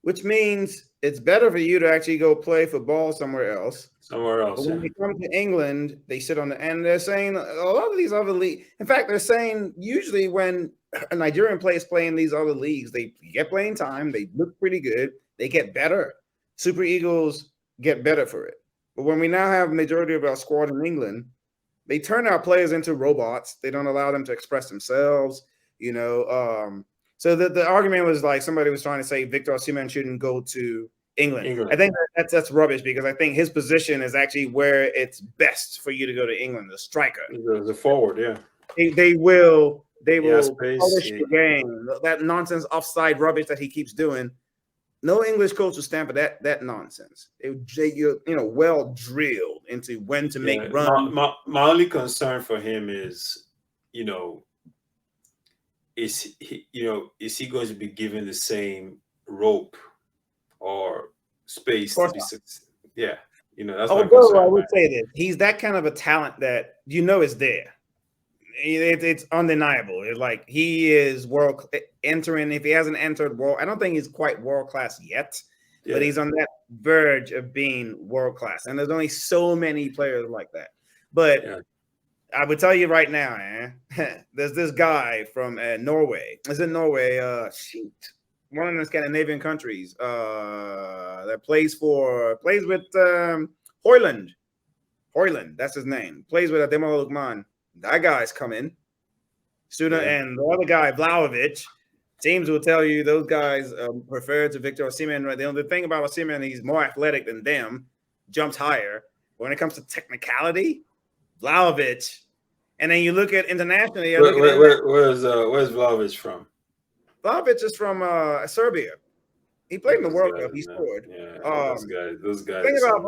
Which means it's better for you to actually go play football somewhere else. But when they come to England, they sit on and they're saying a lot of these other leagues. In fact, they're saying usually when a Nigerian player is playing these other leagues, they get playing time. They look pretty good. They get better. Super Eagles get better for it. But when we now have majority of our squad in England, they turn our players into robots. They don't allow them to express themselves. So the argument was like somebody was trying to say Victor Osimhen shouldn't go to England. I think that's rubbish because I think his position is actually where it's best for you to go to England, the striker. The forward, yeah. They will polish the game. That nonsense offside rubbish that he keeps doing. No English coach will stand for that nonsense. You're well drilled into when to make runs. My only concern for him is, is he going to be given the same rope or space to be successful? Yeah, that's my concern. I would say this: he's that kind of a talent that is there. It's undeniable. It's like he is entering. If he hasn't entered world, I don't think he's quite world class yet, but he's on that verge of being world class. And there's only so many players like that. But I would tell you right now, there's this guy from Norway. Is it Norway? One of the Scandinavian countries that plays with Hoyland. Hoyland, that's his name. Plays with Ademola Lookman. That guy's coming. And the other guy, Vlahovic, teams will tell you those guys prefer to Victor Osimhen. Right? The thing about Osimhen, he's more athletic than them, jumps higher. But when it comes to technicality, Vlahovic. And then you look at internationally. Where's Vlahovic from? Vlahovic is from Serbia. He played in the World Cup. He scored. Yeah, those guys. Think about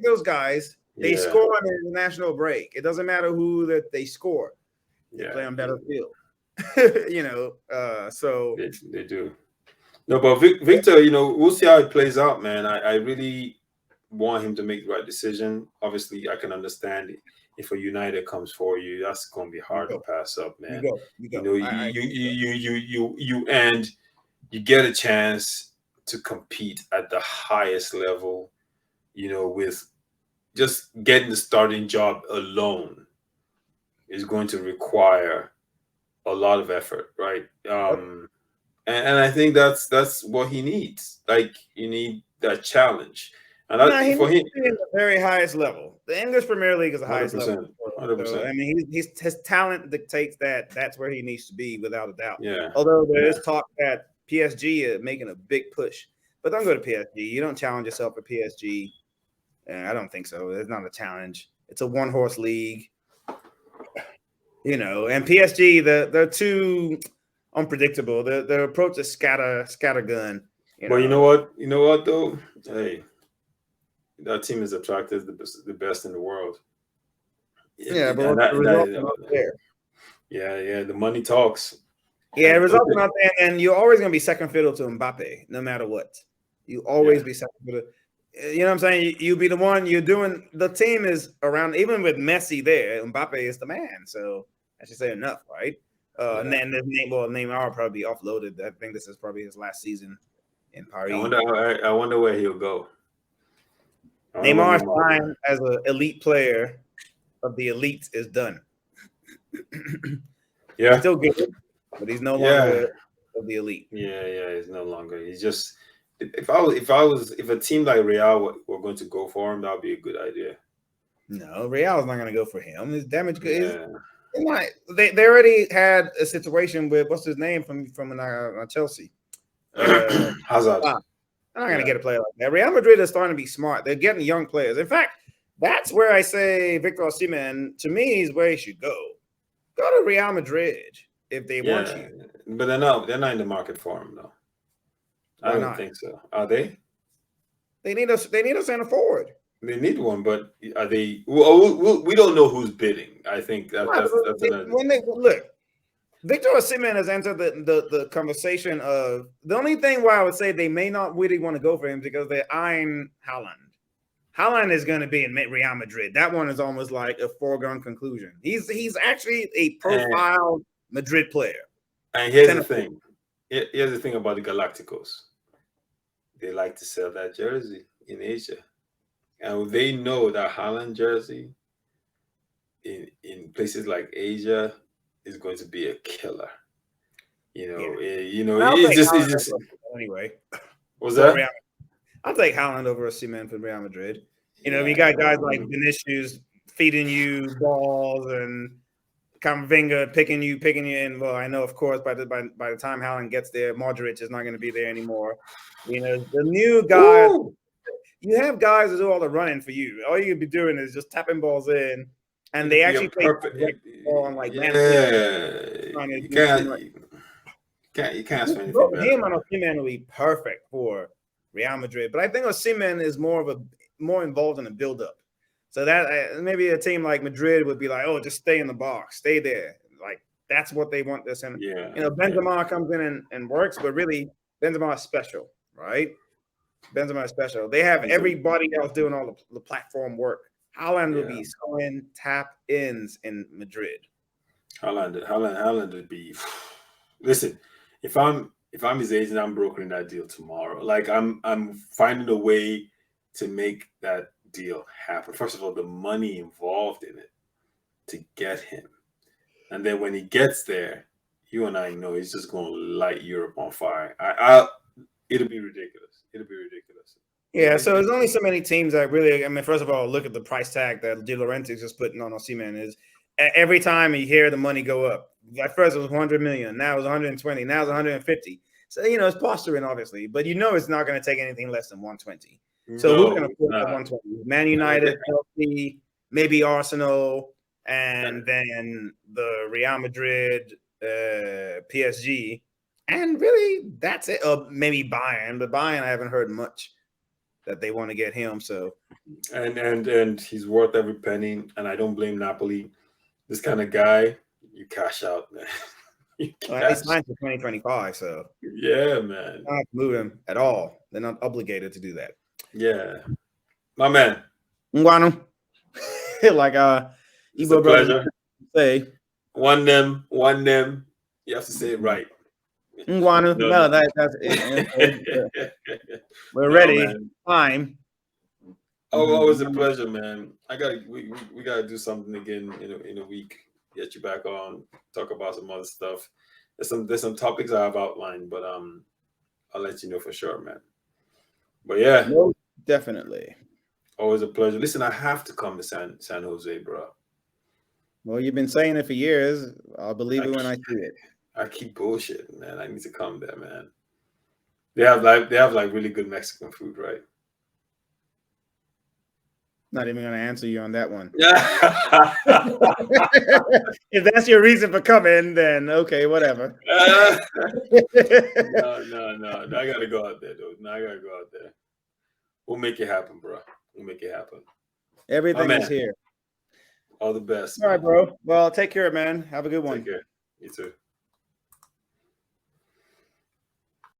those guys. They Yeah. score on the international break. It doesn't matter who that they score. They play on better field. So they do. No, but Victor, we'll see how it plays out, man. I really want him to make the right decision. Obviously, I can understand it. If a United comes for you, that's going to be hard to pass up, man. You go. You and you get a chance to compete at the highest level, with just getting the starting job alone is going to require a lot of effort, right? And I think that's what he needs. Like, you need that challenge. And for him, at the very highest level. The English Premier League is the highest level. 100%. So, I mean, his talent dictates that's where he needs to be, without a doubt. Yeah. Although there is talk that PSG is making a big push, but don't go to PSG. You don't challenge yourself for PSG. I don't think so. It's not a challenge. It's a one-horse league. And PSG, they're too unpredictable. Their approach is scattergun. Well, you know what though? Hey, that team is attractive, the best in the world. Yeah, but the results are not there. Yeah, the money talks. Yeah, results are not there, and you're always going to be second fiddle to Mbappe, no matter what. You always be second fiddle. You know what I'm saying? You be the one you're doing. The team is around, even with Messi there. Mbappe is the man. So I should say enough, right? And then Neymar will probably be offloaded. I think this is probably his last season in Paris. I wonder where he'll go. Neymar's time as an elite player of the elites is done. Yeah, still good, but he's no longer of the elite. Yeah, he's no longer. He's just. If a team like Real were going to go for him, that would be a good idea. No, Real's not going to go for him. His damage is. They already had a situation with what's his name from Chelsea. Hazard. I'm not going to get a player like that. Real Madrid is starting to be smart. They're getting young players. In fact, that's where I say Victor Osimhen, to me, is where he should go. Go to Real Madrid if they want you. But they're not in the market for him, though. I don't think so. Are they? They need a center forward. They need one, but are they? We don't know who's bidding. I think that's look. Victor Osimhen has entered the conversation of the only thing why I would say they may not really want to go for him because they're eyeing Haaland. Haaland is going to be in Real Madrid. That one is almost like a foregone conclusion. He's actually a profile Madrid player. And here's the thing. Here's the thing about the Galacticos. They like to sell that jersey in Asia. And they know that Haaland jersey in places like Asia is going to be a killer. It's just anyway. What's that? I'll take Haaland over Osimhen for Real Madrid. You got guys like Vinicius feeding you balls and Camavinga picking you in. Well, I know, of course, by the time Haaland gets there, Modric is not going to be there anymore. The new guys, you have guys who do all the running for you. All you could be doing is just tapping balls in, and they actually play ball on like you can't swing him on Osimhen will be perfect for Real Madrid, but I think Osimhen is more involved in the build-up. So that maybe a team like Madrid would be like, oh, just stay in the box, stay there. Like that's what they want this. And Benzema comes in and works, but really Benzema is special, right? Benzema is special. They have everybody else doing all the platform work. Haaland will be scoring tap-ins in Madrid. Haaland would be. Listen, if I'm his agent, I'm brokering that deal tomorrow. Like I'm finding a way to make that deal happen. First of all, the money involved in it to get him, and then when he gets there, you and I know he's just going to light Europe on fire. It'll be ridiculous. Yeah, so there's only so many teams that really. I mean, first of all, look at the price tag that De Laurentiis is putting on Osimhen. Is every time you hear the money go up. At first it was 100 million, now it's 120, now it's 150. So it's posturing, obviously, but it's not going to take anything less than 120. So who's going to put 120? Man United, Chelsea, maybe Arsenal, and then the Real Madrid, PSG. And really, that's it. Maybe Bayern, but Bayern I haven't heard much that they want to get him. So, and he's worth every penny, and I don't blame Napoli. This kind of guy, you cash out, man. He signed for 2025, so yeah, man. Not move him at all. They're not obligated to do that. Yeah, my man. Ngwanu. Like it's a pleasure. Say one them. You have to say it right. Ngwanu. No, that's it. We're ready. Man. Time. Oh, always a pleasure, man. We gotta do something again in a week. Get you back on, talk about some other stuff. There's some topics I've outlined, but I'll let you know for sure, man. But yeah, no, definitely. Always a pleasure. Listen, I have to come to San Jose, bro. Well, you've been saying it for years. I'll believe it when I see it. I keep bullshitting, man. I need to come there, man. They have like really good Mexican food, right? Not even going to answer you on that one. If that's your reason for coming, then okay, whatever. No. I got to go out there, though. I got to go out there. We'll make it happen, bro. We'll make it happen. Everything is here. All the best. All right, bro. Well, take care, man. Have a good one. Take care. You too.